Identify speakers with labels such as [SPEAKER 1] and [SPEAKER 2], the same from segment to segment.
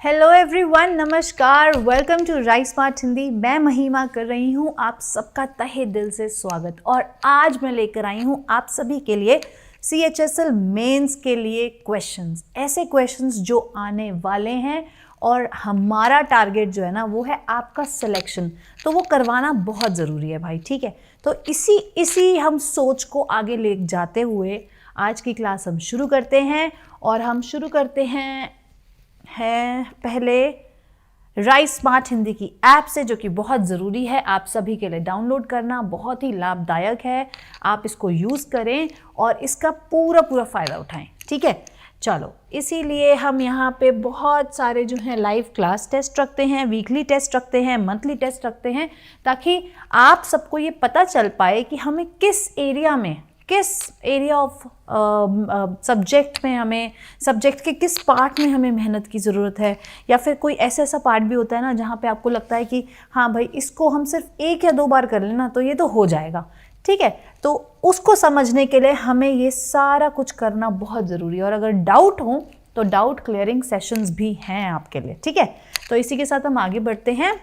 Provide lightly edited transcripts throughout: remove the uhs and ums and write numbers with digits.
[SPEAKER 1] Hello everyone, नमस्कार, welcome to write smart Hindi. मैं महिमा कर रही हूँ आप सबका तहे दिल से स्वागत। और आज मैं लेकर आई हूँ आप सभी के लिए CHSL मेंस के लिए क्वेश्चंस, ऐसे क्वेश्चंस जो आने वाले हैं और हमारा टारगेट जो है ना वो है आपका सिलेक्शन, तो वो करवाना बहुत ज़रूरी है भाई। ठीक है, तो इसी हम सोच को आगे ले जाते हुए आज की क्लास हम शुरू करते हैं। और हम शुरू करते हैं पहले राइट स्मार्ट हिंदी की ऐप से, जो कि बहुत ज़रूरी है आप सभी के लिए डाउनलोड करना, बहुत ही लाभदायक है। आप इसको यूज़ करें और इसका पूरा फ़ायदा उठाएं। ठीक है, चलो, इसीलिए हम यहाँ पे बहुत सारे जो हैं लाइव क्लास टेस्ट रखते हैं, वीकली टेस्ट रखते हैं, मंथली टेस्ट रखते हैं, ताकि आप सबको ये पता चल पाए कि हमें किस एरिया ऑफ सब्जेक्ट में, हमें सब्जेक्ट के किस पार्ट में हमें मेहनत की ज़रूरत है। या फिर कोई ऐसा पार्ट भी होता है ना जहाँ पे आपको लगता है कि हाँ भाई, इसको हम सिर्फ 1 या 2 बार कर लेना तो ये तो हो जाएगा। ठीक है, तो उसको समझने के लिए हमें ये सारा कुछ करना बहुत ज़रूरी है। और अगर डाउट हो तो डाउट क्लियरिंग सेशंस भी हैं आपके लिए। ठीक है, तो इसी के साथ हम आगे बढ़ते हैं।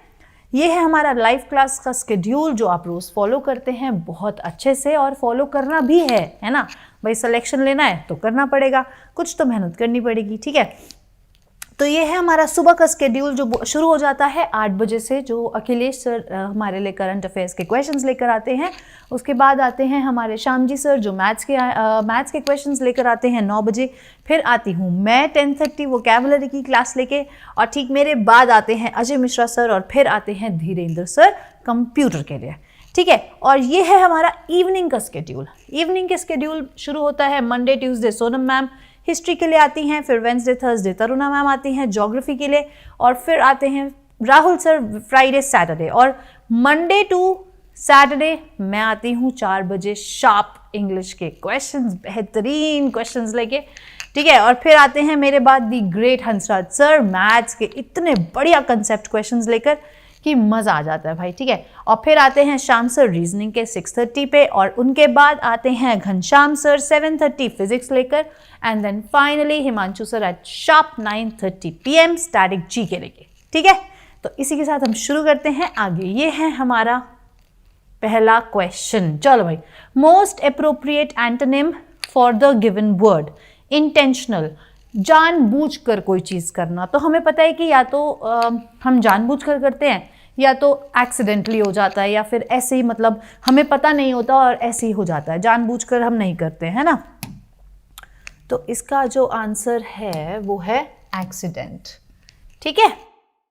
[SPEAKER 1] ये है हमारा लाइव क्लास का स्केड्यूल जो आप रोज़ फॉलो करते हैं बहुत अच्छे से, और फॉलो करना भी है ना भाई। सिलेक्शन लेना है तो करना पड़ेगा, कुछ तो मेहनत करनी पड़ेगी। ठीक है, तो ये है हमारा सुबह का स्केड्यूल जो शुरू हो जाता है 8 बजे से, जो अखिलेश सर हमारे लिए करंट अफेयर्स के क्वेश्चंस लेकर आते हैं। उसके बाद आते हैं हमारे श्याम जी सर, जो मैथ्स के क्वेश्चंस लेकर आते हैं 9 बजे। फिर आती हूँ मैं 10:30 वोकैबुलरी की क्लास लेके, और ठीक मेरे बाद आते हैं अजय मिश्रा सर, और फिर आते हैं धीरेन्द्र सर कंप्यूटर के लिए। ठीक है, और ये है हमारा इवनिंग का स्केड्यूल। इवनिंग के स्केड्यूल शुरू होता है Monday Tuesday Sonam ma'am history के लिए आती हैं, फिर वेंसडे थर्सडे तरुणा मैम आती हैं ज्योग्राफी के लिए, और फिर आते हैं राहुल सर फ्राइडे सैटरडे, और मंडे टू सैटरडे मैं आती हूँ 4 बजे शार्प इंग्लिश के क्वेश्चंस, बेहतरीन क्वेश्चंस लेके। ठीक है, और फिर आते हैं मेरे बाद the great Hansraj sir maths के इतने बढ़िया कंसेप्ट क्वेश्चंस लेकर कि मज़ा आ जाता है भाई। ठीक है, और फिर आते हैं श्याम सर रीजनिंग के 6:30 पे, और उनके बाद आते हैं घनश्याम सर 7:30 फिजिक्स लेकर, and then finally Himanshu sir at sharp 9:30 PM static G K लेके। ठीक है, तो इसी के साथ हम शुरू करते हैं आगे। ये है हमारा पहला क्वेश्चन। चलो भाई, most appropriate antonym for the given word. Intentional, जानबूझकर कोई चीज़ करना। तो हमें पता है कि या तो हम जानबूझकर करते हैं, या तो एक्सीडेंटली हो जाता है, या फिर ऐसे ही, मतलब हमें पता नहीं होता और ऐसे ही हो जाता है, जानबूझकर हम नहीं करते हैं ना। तो इसका जो आंसर है वो है एक्सीडेंट। ठीक है,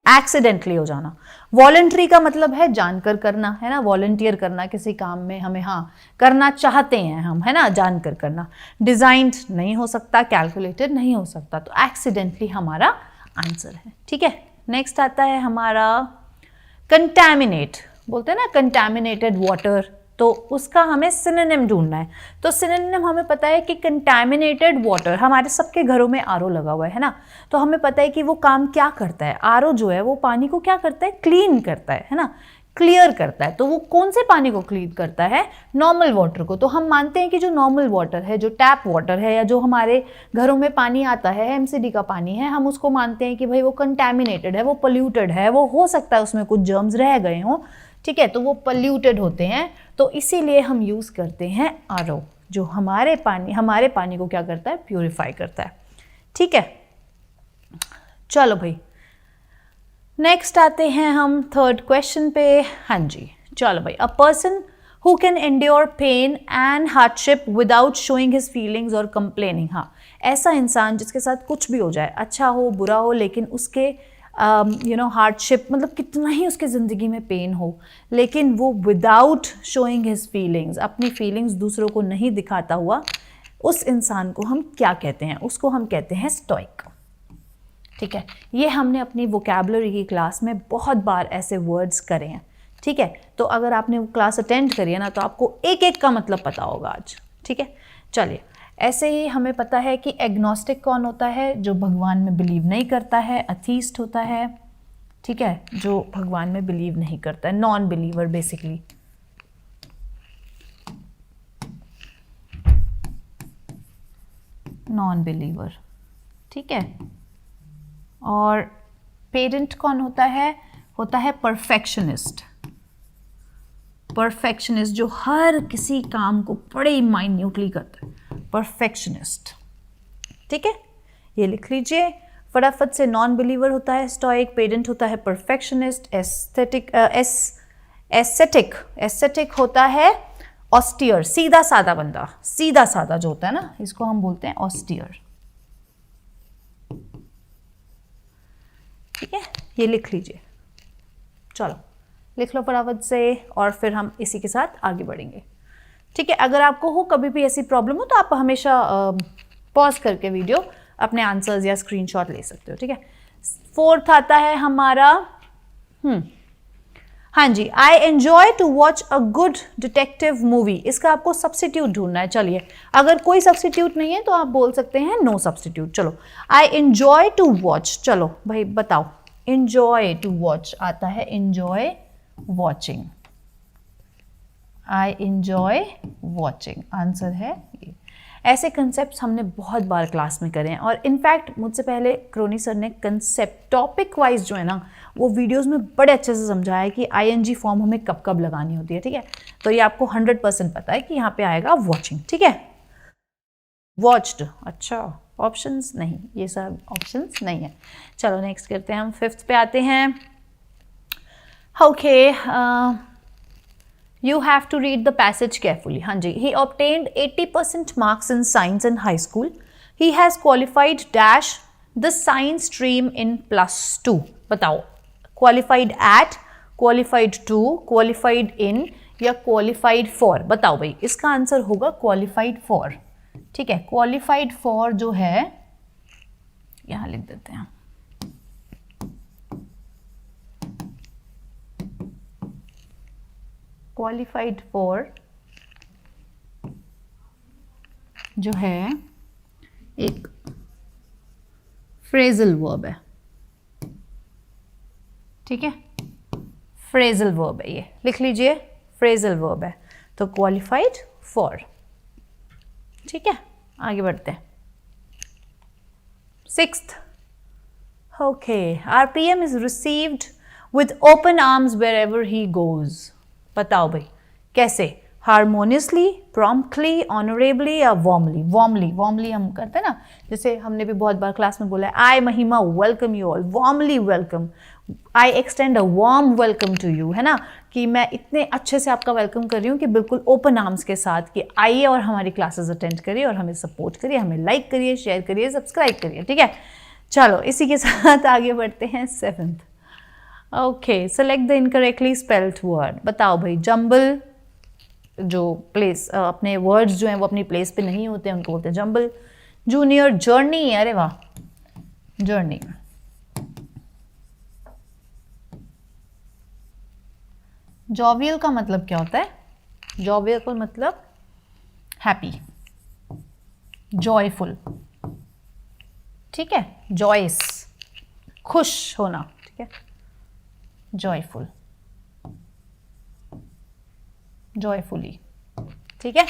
[SPEAKER 1] एक्सीडेंटली हो जाना। वॉलंटरी का मतलब है जानकर करना, है ना, वॉलंटियर करना किसी काम में, हमें हाँ करना चाहते हैं हम, है ना, जानकर करना। डिजाइन्ड नहीं हो सकता, कैलकुलेटेड नहीं हो सकता, तो एक्सीडेंटली हमारा आंसर है। ठीक है, नेक्स्ट आता है हमारा कंटैमिनेट। बोलते हैं ना कंटैमिनेटेड वाटर, तो उसका हमें सिनोनिम ढूंढना है। तो सिनोनिम हमें पता है कि कंटैमिनेटेड वाटर, हमारे सबके घरों में आरओ लगा हुआ है ना, तो हमें पता है कि वो काम क्या करता है। आरओ जो है वो पानी को क्या करता है, क्लीन करता है ना, क्लियर करता है। तो वो कौन से पानी को क्लीन करता है, नॉर्मल वाटर को। तो हम मानते हैं कि जो नॉर्मल वाटर है, जो टैप वाटर है, या जो हमारे घरों में पानी आता है, MCD का पानी है, हम उसको मानते हैं कि भाई वो कंटैमिनेटेड है, वो पोल्यूटेड है, वो हो सकता है उसमें कुछ जर्म्स रह गए हों। ठीक है, तो वो पोल्यूटेड होते हैं, तो इसीलिए हम यूज़ करते हैं आरओ, जो हमारे पानी को क्या करता है, प्यूरिफाई करता है। ठीक है, चलो भाई, नेक्स्ट आते हैं हम थर्ड क्वेश्चन पे। हाँ जी, चलो भाई, a person who can endure pain and hardship without showing his feelings और कंप्लेनिंग। हाँ, ऐसा इंसान जिसके साथ कुछ भी हो जाए, अच्छा हो बुरा हो, लेकिन उसके हार्डशिप, मतलब कितना ही उसकी ज़िंदगी में पेन हो, लेकिन वो विदाउट शोइंग हिज फीलिंग्स, अपनी फीलिंग्स दूसरों को नहीं दिखाता हुआ, उस इंसान को हम क्या कहते हैं, उसको हम कहते हैं स्टोइक। ठीक है, ये हमने अपनी वोकैबुलरी की क्लास में बहुत बार ऐसे वर्ड्स करे हैं। ठीक है, तो अगर आपने वो क्लास अटेंड करी है ना, तो आपको एक एक का मतलब पता होगा आज। ठीक है, चलिए, ऐसे ही हमें पता है कि एग्नोस्टिक कौन होता है, जो भगवान में बिलीव नहीं करता है। अथीस्ट होता है, ठीक है, जो भगवान में बिलीव नहीं करता है, non believer basically. Non believer, ठीक है। और पेडेंट कौन होता है? होता है परफेक्शनिस्ट। परफेक्शनिस्ट जो हर किसी काम को बड़े माइन्यूटली करता है, परफेक्शनिस्ट। ठीक है, ये लिख लीजिए फटाफट से। नॉन बिलीवर होता है स्टोइक, पेडेंट होता है परफेक्शनिस्ट, एस्थेटिक होता है ऑस्टियर, सीधा साधा बंदा, सीधा साधा जो होता है ना, इसको हम बोलते हैं ऑस्टियर। ठीक है, ये लिख लीजिए। चलो लिख लो फटाफट से और फिर हम इसी के साथ आगे बढ़ेंगे। ठीक है, अगर आपको हो कभी भी ऐसी प्रॉब्लम हो तो आप हमेशा पॉज करके वीडियो अपने आंसर्स या स्क्रीनशॉट ले सकते हो। ठीक है, फोर्थ आता है हमारा हाँ जी, I enjoy to watch a good detective movie. इसका आपको सब्स्टिट्यूट ढूंढना है। चलिए, अगर कोई सब्स्टिट्यूट नहीं है तो आप बोल सकते हैं नो सब्स्टिट्यूट। चलो, आई एंजॉय टू वॉच, चलो भाई बताओ, एंजॉय टू वॉच आता है enjoy watching, I enjoy watching, answer है ये। ऐसे कंसेप्ट हमने बहुत बार क्लास में करे हैं और इनफैक्ट मुझसे पहले क्रोनी सर ने कंसेप्ट टॉपिक वाइज जो है ना वो वीडियोस में बड़े अच्छे से समझाया है कि आईएनजी फॉर्म हमें कब कब लगानी होती है। ठीक है, तो ये आपको 100% पता है कि यहाँ पे आएगा वॉचिंग। ठीक है, वॉच्ड, अच्छा ऑप्शंस नहीं, ये सब ऑप्शंस नहीं है। चलो नेक्स्ट करते हैं, हम फिफ्थ पे आते हैं। Okay, you have to read the passage carefully. हाँ जी, he obtained 80% marks in science in high school. He has qualified dash the science stream in +2. बताओ, qualified at, qualified to, qualified in या qualified for? बताओ भाई, इसका answer होगा qualified for। ठीक है, qualified for जो है यहाँ लिख देते हैं, क्वालिफाइड फॉर जो है एक फ्रेजल वर्ब है। ठीक है, फ्रेजल वर्ब है, ये लिख लीजिए, फ्रेजल वर्ब है, तो क्वालिफाइड फॉर। ठीक है, आगे बढ़ते हैं। Sixth, okay, our PM is received with open arms wherever he goes. बताओ भाई कैसे, हारमोनियसली, प्रॉम्प्टली, ऑनरेबली या वार्मली? वार्मली हम करते हैं ना, जैसे हमने भी बहुत बार क्लास में बोला है, I Mahima welcome you all, warmly welcome, I extend a warm welcome to you, है ना, कि मैं इतने अच्छे से आपका वेलकम कर रही हूँ कि बिल्कुल ओपन आर्म्स के साथ कि आइए और हमारी क्लासेस अटेंड करिए और हमें सपोर्ट करिए, हमें लाइक करिए, शेयर करिए, सब्सक्राइब करिए। ठीक है, चलो इसी के साथ आगे बढ़ते हैं। Seventh, okay, select the incorrectly spelled word. बताओ भाई, जंबल जो प्लेस, अपने वर्ड्स जो हैं वो अपनी प्लेस पे नहीं होते हैं, उनको बोलते हैं जंबल। जूनियर, जर्नी, अरे वाह, जर्नी। जॉवियल का मतलब क्या होता है? जॉवियल का मतलब हैप्पी, जॉयफुल। ठीक है, जॉयस, खुश होना। ठीक है, जॉयफुल, जॉयफुली। ठीक है,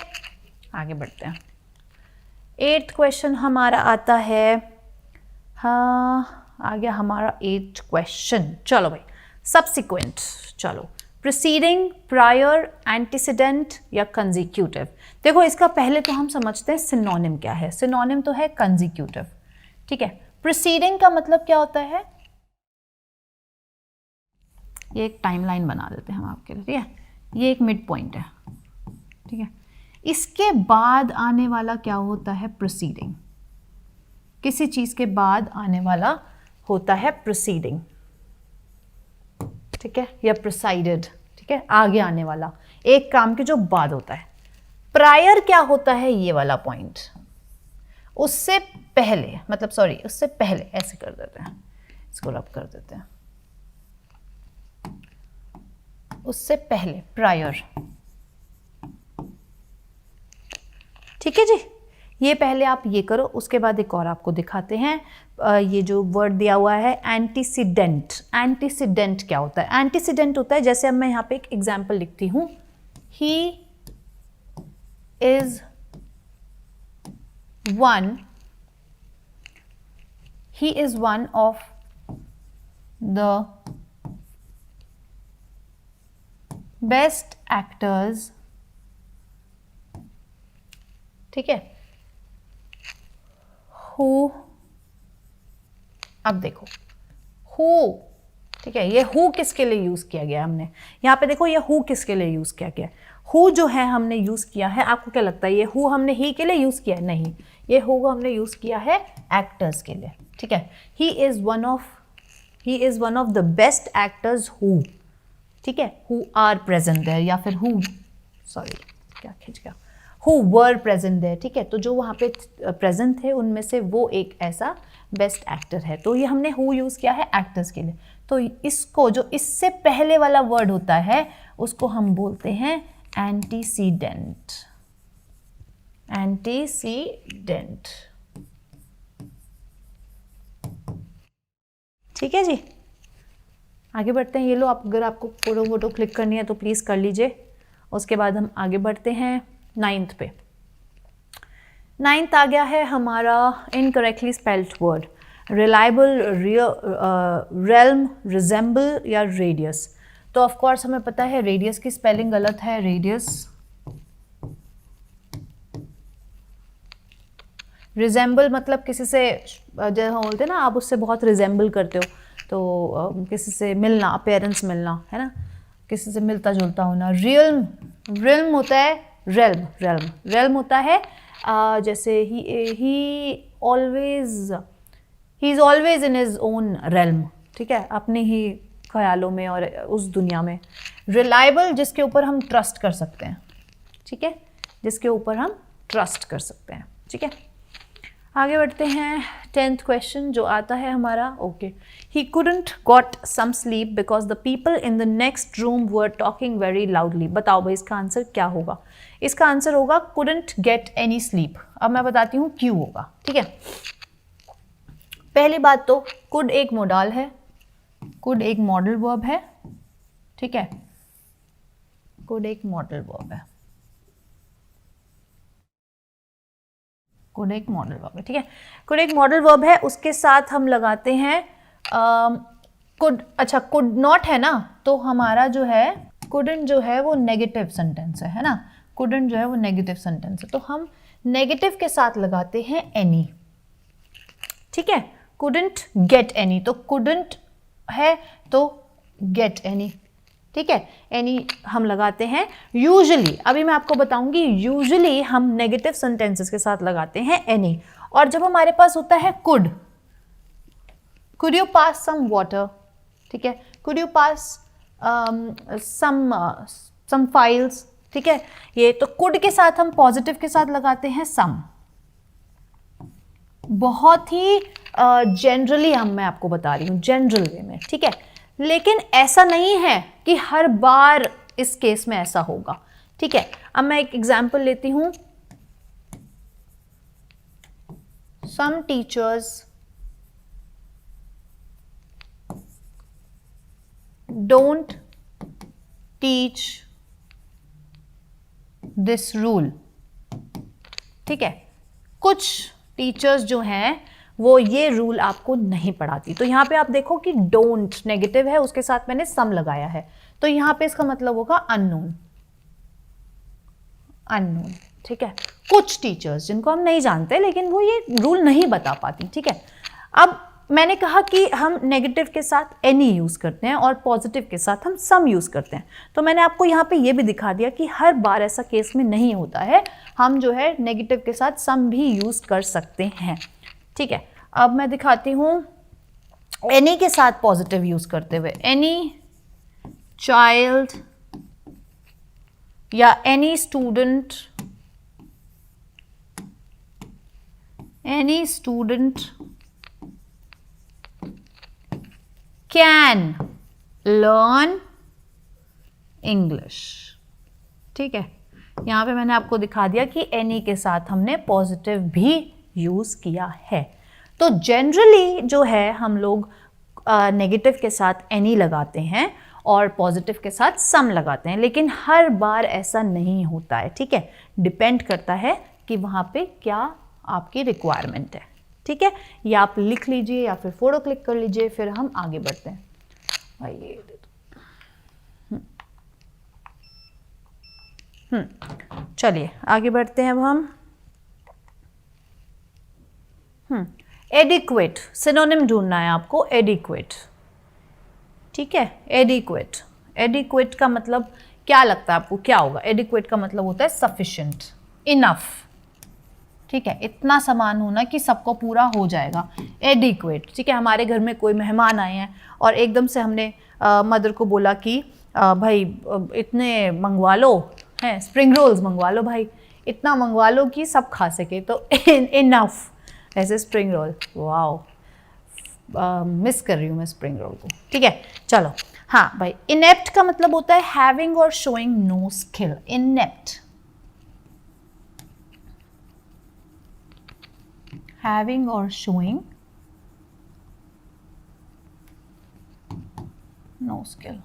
[SPEAKER 1] आगे बढ़ते हैं। 8th क्वेश्चन हमारा आता है, हाँ आ गया हमारा 8th क्वेश्चन। चलो भाई, सब्सिक्वेंट, चलो, प्रीसीडिंग, प्रायर, एंटीसीडेंट या कंजिक्यूटिव। देखो इसका पहले तो हम समझते हैं सिनोनिम क्या है। सिनोनिम तो है कंजिक्यूटिव। ठीक है, प्रीसीडिंग का मतलब क्या होता है? ये एक टाइमलाइन बना देते हैं हम आपके लिए। ठीक है, ये एक मिड पॉइंट है। ठीक है, इसके बाद आने वाला क्या होता है? प्रोसीडिंग। किसी चीज के बाद आने वाला होता है प्रोसीडिंग। ठीक है, या प्रोसाइडेड। ठीक है, आगे आने वाला एक काम के जो बाद होता है। प्रायर क्या होता है? ये वाला पॉइंट, उससे पहले, मतलब सॉरी उससे पहले, ऐसे कर देते हैं, इसको रब कर देते हैं, उससे पहले प्रायर। ठीक है जी, ये पहले आप ये करो, उसके बाद एक और आपको दिखाते हैं। ये जो वर्ड दिया हुआ है एंटीसीडेंट। एंटीसीडेंट क्या होता है? एंटीसीडेंट होता है, जैसे अब मैं यहाँ पे एक एग्जाम्पल लिखती हूँ, he is one of the best actors, ठीक है, हु, अब देखो हु, ठीक है, ये हु किसके लिए यूज किया गया हमने, यहाँ पे देखो ये हु किसके लिए यूज किया गया, हु जो है हमने यूज किया है, आपको क्या लगता है ये हु हमने ही के लिए यूज किया है? नहीं, ये हु को हमने यूज किया है एक्टर्स के लिए, ठीक है। He is one of the best actors who, ठीक है, हु आर प्रेजेंट देयर, या फिर हु, सॉरी क्या खिंच गया, हु वर प्रेजेंट देयर, ठीक है, तो जो वहाँ पे प्रेजेंट थे उनमें से वो एक ऐसा बेस्ट एक्टर है, तो ये हमने हु यूज किया है एक्टर्स के लिए। तो इसको जो इससे पहले वाला वर्ड होता है उसको हम बोलते हैं एंटीसीडेंट, एंटीसीडेंट, ठीक है जी। आगे बढ़ते हैं, ये लो, आप अगर आपको फोटो क्लिक करनी है तो प्लीज़ कर लीजिए। उसके बाद हम आगे बढ़ते हैं 9th पे। 9th आ गया है हमारा incorrectly spelled word, reliable, realm, resemble या रेडियस। तो ऑफ कोर्स हमें पता है रेडियस की स्पेलिंग गलत है, रेडियस। रिजेंबल मतलब किसी से, जैसे बोलते हैं ना, आप उससे बहुत रिजेंबल करते हो, तो किसी से मिलना, अपेयरेंस मिलना, है ना, किसी से मिलता जुलता होना। रिल्म होता है, रेल्म होता है जैसे he is always in his own realm, ठीक है, अपने ही ख्यालों में और उस दुनिया में। रिलायबल जिसके ऊपर हम ट्रस्ट कर सकते हैं, ठीक है, जिसके ऊपर हम ट्रस्ट कर सकते हैं, ठीक है। आगे बढ़ते हैं 10th क्वेश्चन जो आता है हमारा, okay, he couldn't got some sleep because the people in the next room were talking very loudly. बताओ भाई इसका आंसर क्या होगा? इसका आंसर होगा कुडंट गेट एनी स्लीप। अब मैं बताती हूँ क्यों होगा, ठीक है। पहली बात तो कुड एक मोडाल है, कुड एक मॉडल वर्ब है, ठीक है, कुड एक मॉडल वर्ब है, कुड एक मॉडल वर्ब है, ठीक है, कुड एक मॉडल वर्ब है। उसके साथ हम लगाते हैं कुड, अच्छा कुड नॉट है ना, तो हमारा जो है कुडंट जो है वो नेगेटिव सेंटेंस है ना, कुडंट जो है वो नेगेटिव सेंटेंस है, तो हम नेगेटिव के साथ लगाते हैं एनी, ठीक है। कुडंट गेट एनी, तो कुडंट है तो गेट एनी, ठीक है, एनी हम लगाते हैं यूजुअली। अभी मैं आपको बताऊंगी, यूजुअली हम नेगेटिव सेंटेंसेस के साथ लगाते हैं एनी। और जब हमारे पास होता है could you pass some water, ठीक है, could you pass some files, ठीक है, ये तो कुड के साथ हम पॉजिटिव के साथ लगाते हैं सम। बहुत ही जनरली मैं आपको बता रही हूँ, जनरल वे में, ठीक है, लेकिन ऐसा नहीं है कि हर बार इस केस में ऐसा होगा, ठीक है। अब मैं एक एग्जांपल लेती हूं, some teachers don't teach this rule, ठीक है, कुछ टीचर्स जो हैं वो ये रूल आपको नहीं पढ़ाती। तो यहाँ पे आप देखो कि डोंट नेगेटिव है, उसके साथ मैंने सम लगाया है, तो यहाँ पे इसका मतलब होगा अननोन, ठीक है, कुछ टीचर्स जिनको हम नहीं जानते लेकिन वो ये रूल नहीं बता पाती, ठीक है। अब मैंने कहा कि हम नेगेटिव के साथ एनी यूज करते हैं और पॉजिटिव के साथ हम सम यूज करते हैं, तो मैंने आपको यहाँ पे ये भी दिखा दिया कि हर बार ऐसा केस में नहीं होता है, हम जो है नेगेटिव के साथ सम भी यूज कर सकते हैं, ठीक है। अब मैं दिखाती हूँ एनी के साथ पॉजिटिव यूज करते हुए, एनी चाइल्ड या any student, any student can learn English, ठीक है। यहां पे मैंने आपको दिखा दिया कि एनी के साथ हमने पॉजिटिव भी यूज किया है। तो जनरली जो है हम लोग नेगेटिव के साथ एनी लगाते हैं और पॉजिटिव के साथ सम लगाते हैं, लेकिन हर बार ऐसा नहीं होता है, ठीक है, डिपेंड करता है कि वहाँ पे क्या आपकी रिक्वायरमेंट है, ठीक है। या आप लिख लीजिए या फिर फोटो क्लिक कर लीजिए, फिर हम आगे बढ़ते हैं। भाई ये दे दो। चलिए आगे बढ़ते हैं अब हम। एडिक्वेट सिनोनिम ढूंढना है आपको, एडिक्वेट, ठीक है। एडिक्वेट, एडिक्वेट का मतलब क्या लगता है आपको, क्या होगा? एडिक्वेट का मतलब होता है सफिशिएंट, इनफ, ठीक है, इतना सामान होना कि सबको पूरा हो जाएगा, एडिक्वेट, ठीक है। हमारे घर में कोई मेहमान आए हैं और एकदम से हमने मदर को बोला कि भाई इतने मंगवा लो, हैं स्प्रिंग रोल्स मंगवा लो भाई, इतना मंगवा लो कि सब खा सके, तो इनफ, ऐसे स्प्रिंग रोल, वाओ, मिस कर रही हूँ मैं स्प्रिंग रोल को, ठीक है। चलो हाँ भाई, इनेप्ट का मतलब होता है having or showing no skill, inept, having or showing no skill.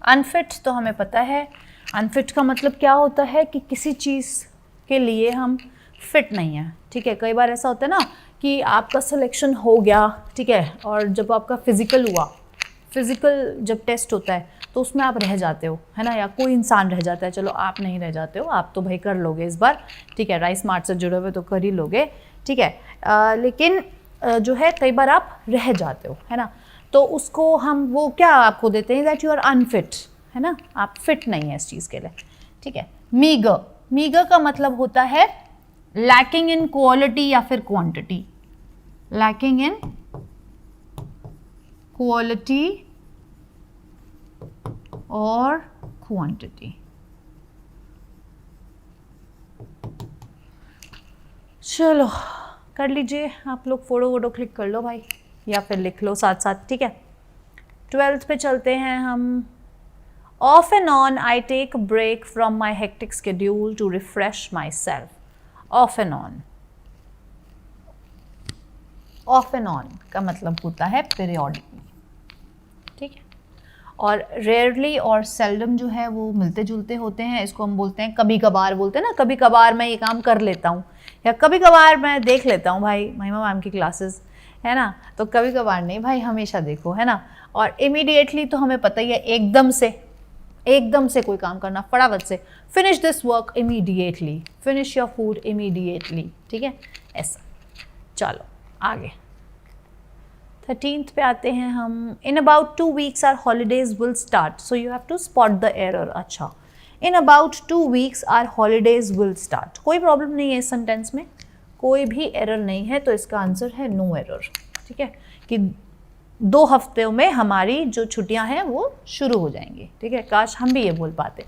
[SPEAKER 1] Unfit तो हमें पता है, अनफिट का मतलब क्या होता है कि किसी चीज़ के लिए हम फिट नहीं है, ठीक है। कई बार ऐसा होता है ना कि आपका सिलेक्शन हो गया, ठीक है, और जब आपका फिजिकल हुआ, फिजिकल जब टेस्ट होता है तो उसमें आप रह जाते हो, है ना, या कोई इंसान रह जाता है, चलो आप नहीं रह जाते हो, आप तो भाई कर लोगे इस बार, ठीक है, राइस मार्ट से जुड़े हुए तो कर ही लोगे, ठीक है, लेकिन जो है कई बार आप रह जाते हो, है ना, तो उसको हम वो क्या आपको देते हैं, दैट यू आर अनफिट, है ना, आप फिट नहीं है इस चीज़ के लिए, ठीक है। मीगर, मीगर का मतलब होता है लैकिंग इन क्वालिटी या फिर क्वांटिटी, लैकिंग इन क्वालिटी और क्वांटिटी। चलो कर लीजिए आप लोग, फोटो वोटो क्लिक कर लो भाई, या फिर लिख लो साथ साथ, ठीक है। 12th पे चलते हैं हम। Off and on I take break from my hectic schedule to refresh myself. Off and on, off and on का मतलब होता है पीरियोडिकली, ठीक है, और रेयरली और सेल्डम जो है वो मिलते जुलते होते हैं, इसको हम बोलते हैं कभी कभार, बोलते हैं ना, कभी कभार मैं ये काम कर लेता हूँ, या कभी कभार मैं देख लेता हूँ भाई महिमा मैम की क्लासेस, है ना, तो कभी कभार नहीं भाई, हमेशा देखो, है ना। और इमीडिएटली तो हमें पता ही है, एकदम से कोई काम करना, फटाफट से, finish this work immediately, finish your food immediately, ठीक है, ऐसा। चलो आगे 13th पे आते हैं हम। In about 2 weeks our holidays will start, so you have to spot the error. अच्छा, in about 2 weeks our holidays will start, कोई प्रॉब्लम नहीं है इस सेंटेंस में, कोई भी एरर नहीं है, तो इसका आंसर है नो एरर, ठीक है, कि 2 हफ्तों में हमारी जो छुट्टियां हैं वो शुरू हो जाएंगी, ठीक है, काश हम भी ये बोल पाते,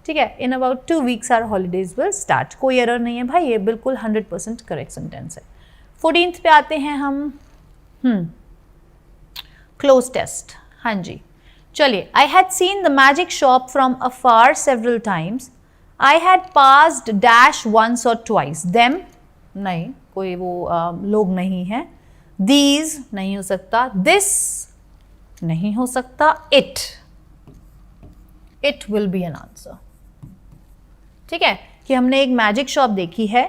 [SPEAKER 1] ठीक है। In about 2 weeks our holidays will start, कोई एरर नहीं है भाई, ये बिल्कुल 100% करेक्ट सेंटेंस है। 14th पे आते हैं हम। क्लोज टेस्ट, हाँ जी, चलिए। I had seen the magic shop from afar several times, I had passed dash once or twice, them नहीं, कोई वो लोग नहीं है, दीज नहीं हो सकता, दिस नहीं हो सकता, it will be an answer, ठीक है, कि हमने एक मैजिक शॉप देखी है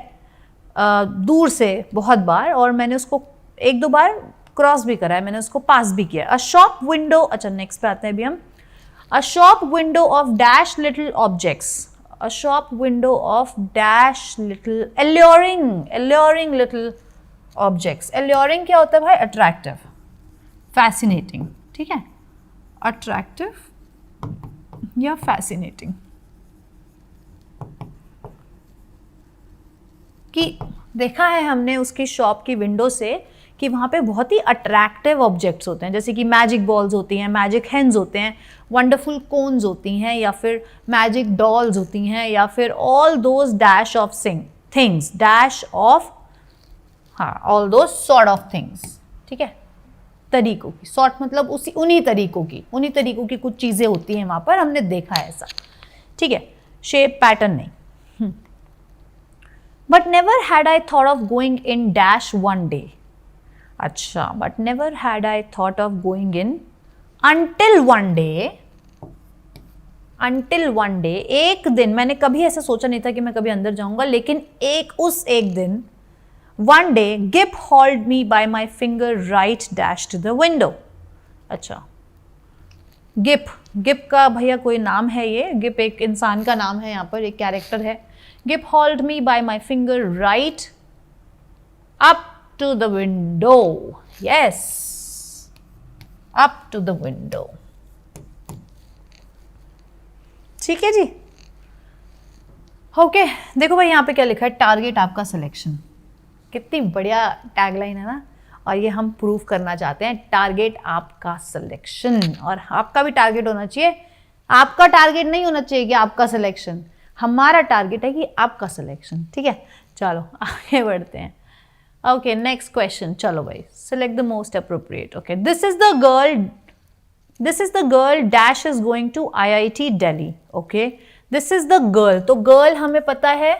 [SPEAKER 1] दूर से बहुत बार, और मैंने उसको 1-2 बार क्रॉस भी करा है, मैंने उसको पास भी किया। अ शॉप विंडो, अच्छा नेक्स्ट पे आते हैं अभी हम। A shop window of dash little objects, a shop window of dash little alluring little objects. Alluring क्या होता है भाई? अट्रैक्टिव, फैसिनेटिंग, ठीक है, अट्रैक्टिव या फैसिनेटिंग, कि देखा है हमने उसकी शॉप की विंडो से कि वहाँ पे बहुत ही अट्रैक्टिव ऑब्जेक्ट्स होते हैं, जैसे कि मैजिक बॉल्स होती हैं, मैजिक हेन्स होते हैं, वंडरफुल कोन्स होती हैं, या फिर मैजिक डॉल्स होती हैं, या फिर all those dash of things, dash of, हाँ, all those sort of things, ठीक है, तरीकों की, सॉर्ट मतलब उन्हीं तरीकों की कुछ चीज़ें होती हैं वहाँ पर, हमने देखा है ऐसा, ठीक है, शेप पैटर्न नहीं। But never had I thought of going in dash one day, अच्छा, but never had I thought of going in until one day, एक दिन, मैंने कभी ऐसा सोचा नहीं था कि मैं कभी अंदर जाऊंगा, लेकिन उस एक दिन, one day, Gip hold me by my finger right dash to the window, अच्छा, गिप, गिप का भैया कोई नाम है ये, गिप एक इंसान का नाम है, यहाँ पर एक कैरेक्टर है। Gip hold me by my finger right up to the window, yes, up to the window. ठीक है जी, ओके देखो भाई यहाँ पे क्या लिखा है, टारगेट आपका सिलेक्शन। कितनी बढ़िया टैगलाइन है ना, और ये हम प्रूव करना चाहते हैं, टारगेट आपका सिलेक्शन। और आपका भी टारगेट होना चाहिए, आपका टारगेट नहीं होना चाहिए कि आपका सिलेक्शन, हमारा टारगेट है कि आपका सिलेक्शन। ठीक है, चलो आगे बढ़ते हैं। ओके नेक्स्ट क्वेश्चन, चलो भाई, select the most appropriate. Okay, this is the girl dash is going to IIT Delhi. Okay, this is the girl, तो गर्ल हमें पता है,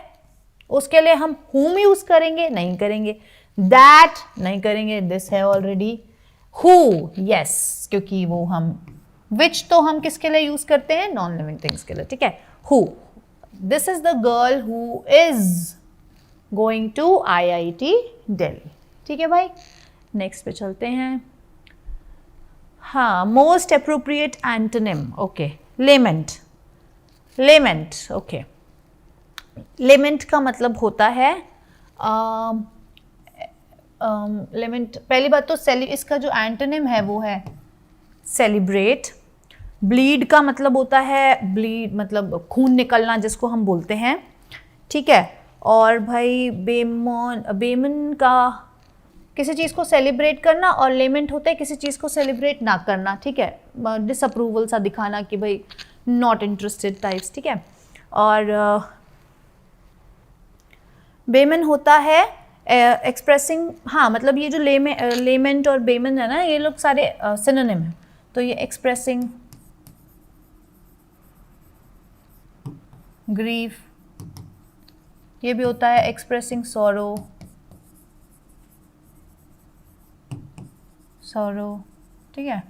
[SPEAKER 1] उसके लिए हम whom यूज करेंगे, नहीं करेंगे, that नहीं करेंगे, this है ऑलरेडी, who yes, क्योंकि वो हम which तो हम किसके लिए यूज करते हैं, नॉन लिविंग थिंग्स के लिए। ठीक है, who, this is the girl who is going to IIT Delhi. ठीक है भाई, नेक्स्ट पे चलते हैं। हाँ, most appropriate antonym. Okay, lament, lament. Okay, lament का मतलब होता है लेमेंट, पहली बात तो इसका जो एंटोनिम है वो है सेलिब्रेट। ब्लीड का मतलब होता है, ब्लीड मतलब खून निकलना जिसको हम बोलते हैं। ठीक है, और भाई बेमन का किसी चीज़ को सेलिब्रेट करना, और लेमेंट होता है किसी चीज़ को सेलिब्रेट ना करना। ठीक है, डिसअप्रूवल सा दिखाना कि भाई नॉट इंटरेस्टेड टाइप्स। ठीक है, और बेमन होता है एक्सप्रेसिंग, हाँ मतलब ये जो लेमेंट और बेमन है ना, ये लोग सारे सिनोनिम है, तो ये एक्सप्रेसिंग ग्रीफ, ये भी होता है एक्सप्रेसिंग सॉरो, ठीक है।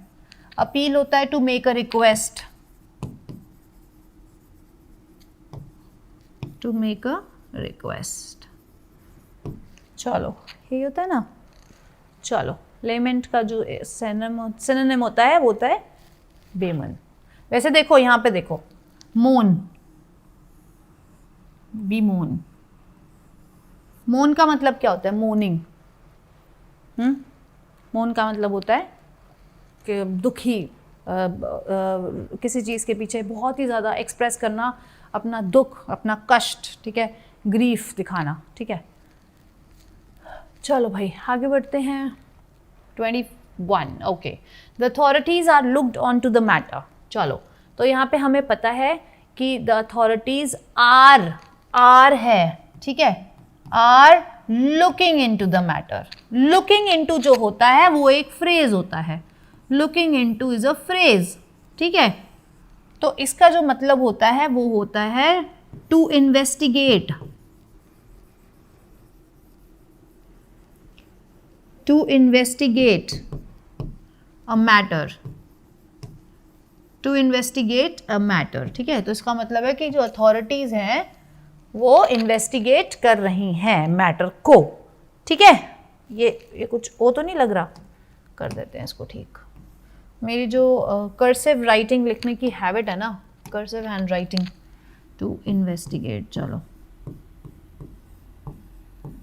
[SPEAKER 1] अपील होता है to make a request, to make a request. चलो ये होता है ना। चलो लेमेंट का जो सिनोनिम होता है वो होता है बेमन। वैसे देखो यहाँ पे देखो, मोन, बी मोन, मोन का मतलब क्या होता है, मोर्निंग। मोन का मतलब होता है कि दुखी, किसी चीज़ के पीछे बहुत ही ज़्यादा एक्सप्रेस करना अपना दुख, अपना कष्ट। ठीक है, ग्रीफ दिखाना। ठीक है, चलो भाई आगे बढ़ते हैं। 21 okay, the authorities are looked on to the matter. चलो तो यहाँ पे हमें पता है कि द अथॉरिटीज़ आर है, ठीक है, are looking into the matter. Looking into जो होता है वो एक फ्रेज होता है, looking into is a phrase. ठीक है, तो इसका जो मतलब होता है वो होता है to investigate, to investigate a matter, to investigate a matter. ठीक है, तो इसका मतलब है कि जो अथॉरिटीज हैं वो इन्वेस्टिगेट कर रही हैं मैटर को। ठीक है, ये कुछ वो तो नहीं लग रहा, कर देते हैं इसको ठीक। मेरी जो कर्सिव राइटिंग लिखने की हैबिट है ना, cursive handwriting, to investigate. चलो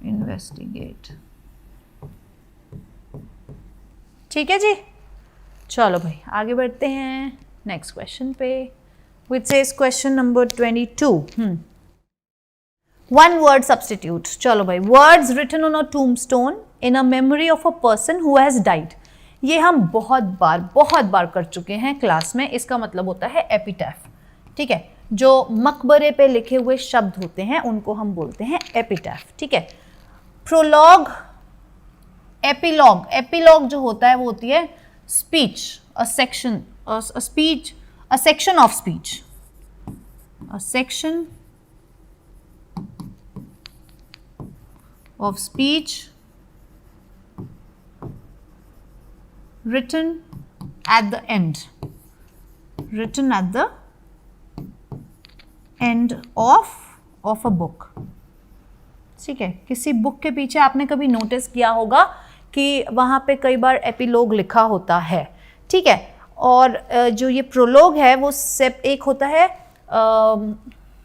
[SPEAKER 1] इन्वेस्टिगेट, ठीक है जी। चलो भाई आगे बढ़ते हैं नेक्स्ट क्वेश्चन पे, which says question number 22। One word substitute. चलो भाई, words written on a tombstone in a memory of a person who has died. ये हम बहुत बार कर चुके हैं क्लास में। इसका मतलब होता है एपिटैफ। ठीक है, जो मकबरे पे लिखे हुए शब्द होते हैं उनको हम बोलते हैं एपिटैफ। ठीक है, प्रोलॉग, एपिलॉग। एपिलॉग जो होता है वो होती है speech, a section, speech, a section of speech, a section of speech written at the end, written at the end of a book। ठीक है, किसी बुक के पीछे आपने कभी नोटिस किया होगा कि वहाँ पे कई बार एपिलॉग लिखा होता है। ठीक है। और जो ये प्रोलॉग है वो एक होता है,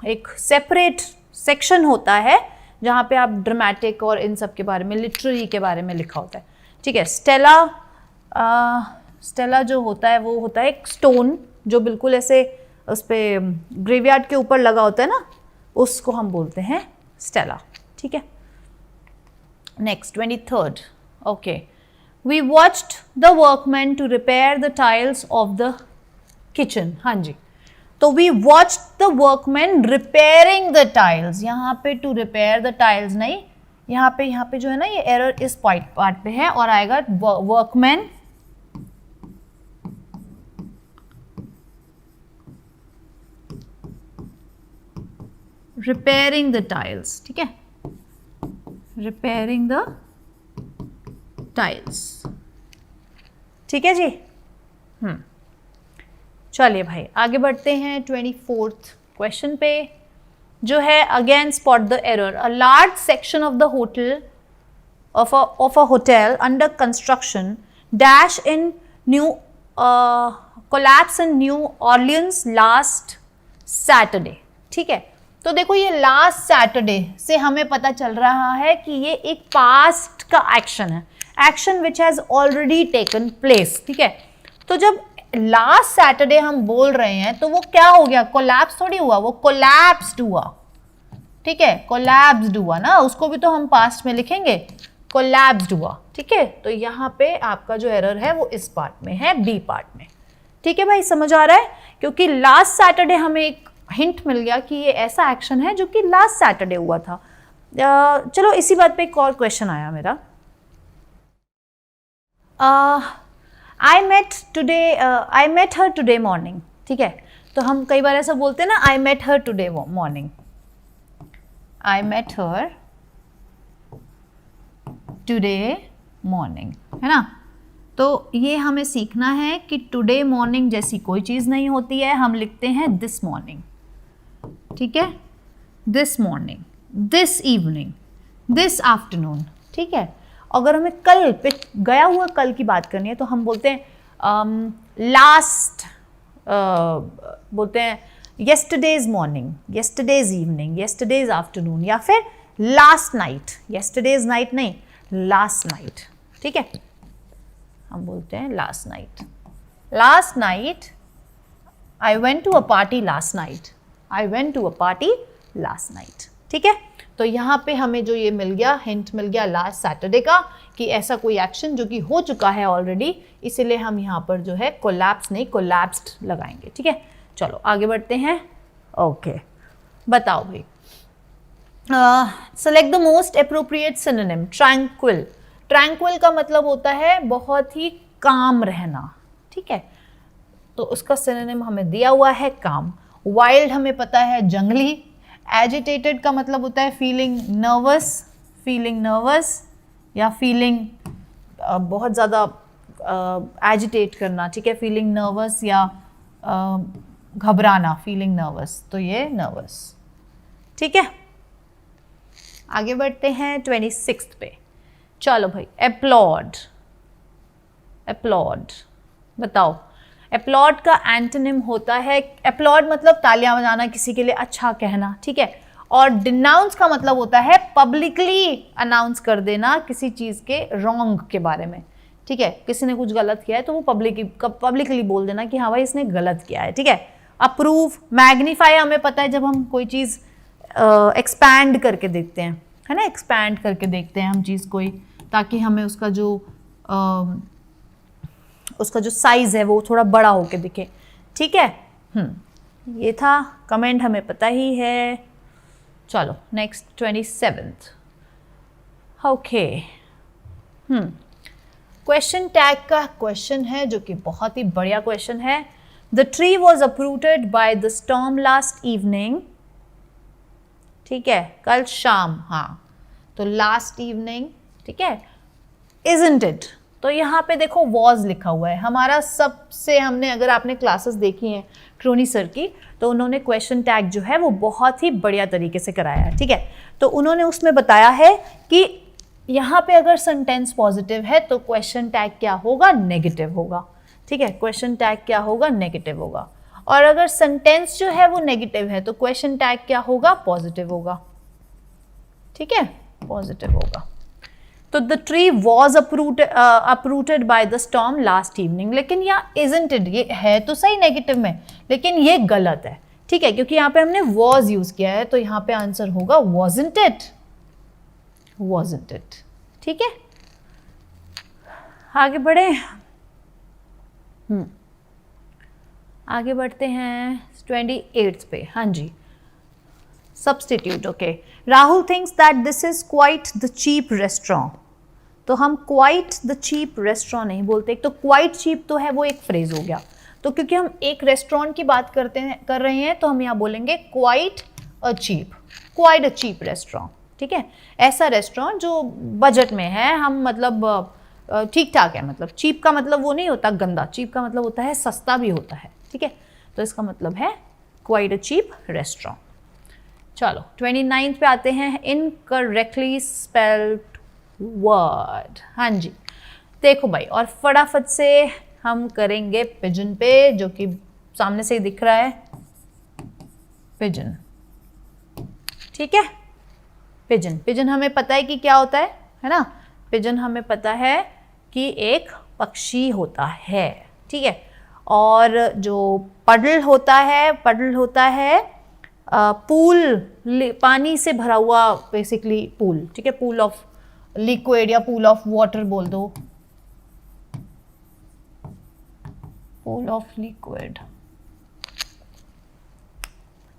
[SPEAKER 1] एक सेपरेट सेक्शन होता है जहाँ पे आप ड्रामेटिक और इन सब के बारे में, लिटरेरी के बारे में लिखा होता है, ठीक है। स्टेला जो होता है वो होता है एक स्टोन जो बिल्कुल ऐसे उस पर ग्रेवयार्ड के ऊपर लगा होता है ना, उसको हम बोलते हैं स्टेला, ठीक है। Next 23rd, okay, we watched the workman to repair the tiles of the kitchen. हाँ जी, तो we watched the workman repairing the tiles. यहाँ पे टू रिपेयर द टाइल्स नहीं, यहाँ पे जो है ना, ये एरर इस पार्ट पे है और आएगा वर्कमैन रिपेयरिंग द टाइल्स, ठीक है, रिपेयरिंग द टाइल्स, ठीक है जी। चलिए भाई आगे बढ़ते हैं 24th क्वेश्चन पे, जो है again spot the error. A large section of the hotel of a hotel under construction dash in new collapse in new Orleans last Saturday, ठीक है। तो देखो ये लास्ट सैटरडे से हमें पता चल रहा है कि ये एक पास्ट का एक्शन है, action which has already taken place, ठीक है। तो जब लास्ट सैटरडे हम बोल रहे हैं तो वो क्या हो गया, कोलैप्स थोड़ी हुआ, वो कोलैप्स्ड हुआ, ठीक है, कोलैप्स्ड हुआ ना, उसको भी तो हम पास्ट में लिखेंगे, कोलैप्स्ड हुआ, ठीक है। तो यहाँ पे आपका जो एरर है वो इस पार्ट में है, बी पार्ट में, ठीक है भाई, समझ आ रहा है। क्योंकि लास्ट सैटरडे हमें एक हिंट मिल गया कि ये ऐसा एक्शन है जो कि लास्ट सैटरडे हुआ था। चलो इसी बात पे एक और क्वेश्चन आया मेरा। I met her today morning, ठीक है। तो हम कई बार ऐसा बोलते हैं ना, I met her today morning, I met her today morning, है ना। तो ये हमें सीखना है कि टुडे मॉर्निंग जैसी कोई चीज़ नहीं होती है, हम लिखते हैं दिस मॉर्निंग, ठीक है, this morning, this evening, this afternoon, ठीक है। अगर हमें कल पे गया हुआ कल की बात करनी है तो हम बोलते हैं लास्ट, बोलते हैं yesterday's morning, yesterday's evening, yesterday's afternoon, या फिर लास्ट नाइट, येस्टरडेज नाइट नहीं, लास्ट नाइट, ठीक है, हम बोलते हैं last night. Last night I went to a party last night, I went to a party last night, ठीक है। तो यहाँ पे हमें जो ये मिल गया, हिंट मिल गया लास्ट सैटरडे का, कि ऐसा कोई एक्शन जो कि हो चुका है ऑलरेडी, इसीलिए हम यहाँ पर जो है कोलैप्स नहीं कोलैप्स्ड लगाएंगे, ठीक है। चलो आगे बढ़ते हैं। ओके, बताओ भाई, select the most appropriate synonym. Tranquil, tranquil का मतलब होता है बहुत ही काम रहना, ठीक है। तो उसका सिनोनिम हमें दिया हुआ है काम। वाइल्ड हमें पता है जंगली। एजिटेटेड का मतलब होता है फीलिंग नर्वस, फीलिंग नर्वस या फीलिंग बहुत ज़्यादा एजिटेट करना, ठीक है, फीलिंग नर्वस या घबराना, फीलिंग नर्वस, तो ये नर्वस, ठीक है। आगे बढ़ते हैं 26th पे। चलो भाई, एप्लॉड, एप्लॉड बताओ। एप्लॉड का एंटोनिम होता है, एप्लॉड मतलब तालियां बजाना, किसी के लिए अच्छा कहना, ठीक है। और डिनाउंस का मतलब होता है पब्लिकली अनाउंस कर देना किसी चीज़ के रॉन्ग के बारे में, ठीक है। किसी ने कुछ गलत किया है तो वो पब्लिकली बोल देना कि हाँ भाई इसने गलत किया है, ठीक है। अप्रूव, मैग्नीफाई हमें पता है जब हम कोई चीज़ एक्सपैंड करके देखते हैं, है ना, एक्सपैंड करके देखते हैं हम चीज़ कोई, ताकि हमें उसका जो साइज़ है वो थोड़ा बड़ा होके दिखे, ठीक है। ये था, कमेंट हमें पता ही है। चलो next 27th। Okay, question tag का क्वेश्चन है जो कि बहुत ही बढ़िया क्वेश्चन है। The tree was uprooted by the storm last evening, ठीक है, कल शाम, हाँ, तो लास्ट इवनिंग, ठीक है। इजंट इट, तो यहाँ पे देखो वॉज लिखा हुआ है। हमारा सबसे, हमने, अगर आपने क्लासेस देखी हैं क्रोनी सर की, तो उन्होंने क्वेश्चन टैग जो है वो बहुत ही बढ़िया तरीके से कराया है, ठीक है। तो उन्होंने उसमें बताया है कि यहाँ पे अगर सेंटेंस पॉजिटिव है तो क्वेश्चन टैग क्या होगा, नेगेटिव होगा, ठीक है, क्वेश्चन टैग क्या होगा, नेगेटिव होगा। और अगर सेंटेंस जो है वो नेगेटिव है तो क्वेश्चन टैग क्या होगा, पॉजिटिव होगा। ठीक है, पॉजिटिव होगा। तो the tree was uprooted by the storm last evening, लेकिन यहाँ isn't it, ये है तो सही नेगेटिव में, लेकिन ये गलत है। ठीक है, क्योंकि यहाँ पे हमने was यूज किया है, तो यहाँ पे आंसर होगा wasn't it, wasn't it। ठीक है, आगे बढ़े। आगे बढ़ते हैं 28 पे। हाँ जी, substitute. Okay, Rahul thinks that this is quite the cheap restaurant. तो हम क्वाइट द चीप रेस्टोरेंट नहीं बोलते। एक तो क्वाइट चीप तो है वो एक फ्रेज हो गया, तो क्योंकि हम एक रेस्टोरेंट की बात कर रहे हैं तो हम यहाँ बोलेंगे क्वाइट अ चीप रेस्टोरेंट। ठीक है, ऐसा रेस्टोरेंट जो बजट में है, हम मतलब ठीक ठाक है। मतलब चीप का मतलब वो नहीं होता गंदा, चीप का मतलब होता है सस्ता भी होता है। ठीक है, तो इसका मतलब है क्वाइट अ चीप रेस्टोरेंट। चलो 29 पे आते हैं, इनकरेक्टली स्पेल्ड वर्ड। हाँ जी, देखो भाई, और फटाफट से हम करेंगे पिजन पे, जो कि सामने से ही दिख रहा है, पिजन। ठीक है, पिजन हमें पता है कि क्या होता है ना। पिजन हमें पता है कि एक पक्षी होता है। ठीक है, और जो पडल होता है पूल, पानी से भरा हुआ बेसिकली पूल। ठीक है, पूल ऑफ लिक्विड या पूल ऑफ वाटर बोल दो, पूल ऑफ लिक्विड।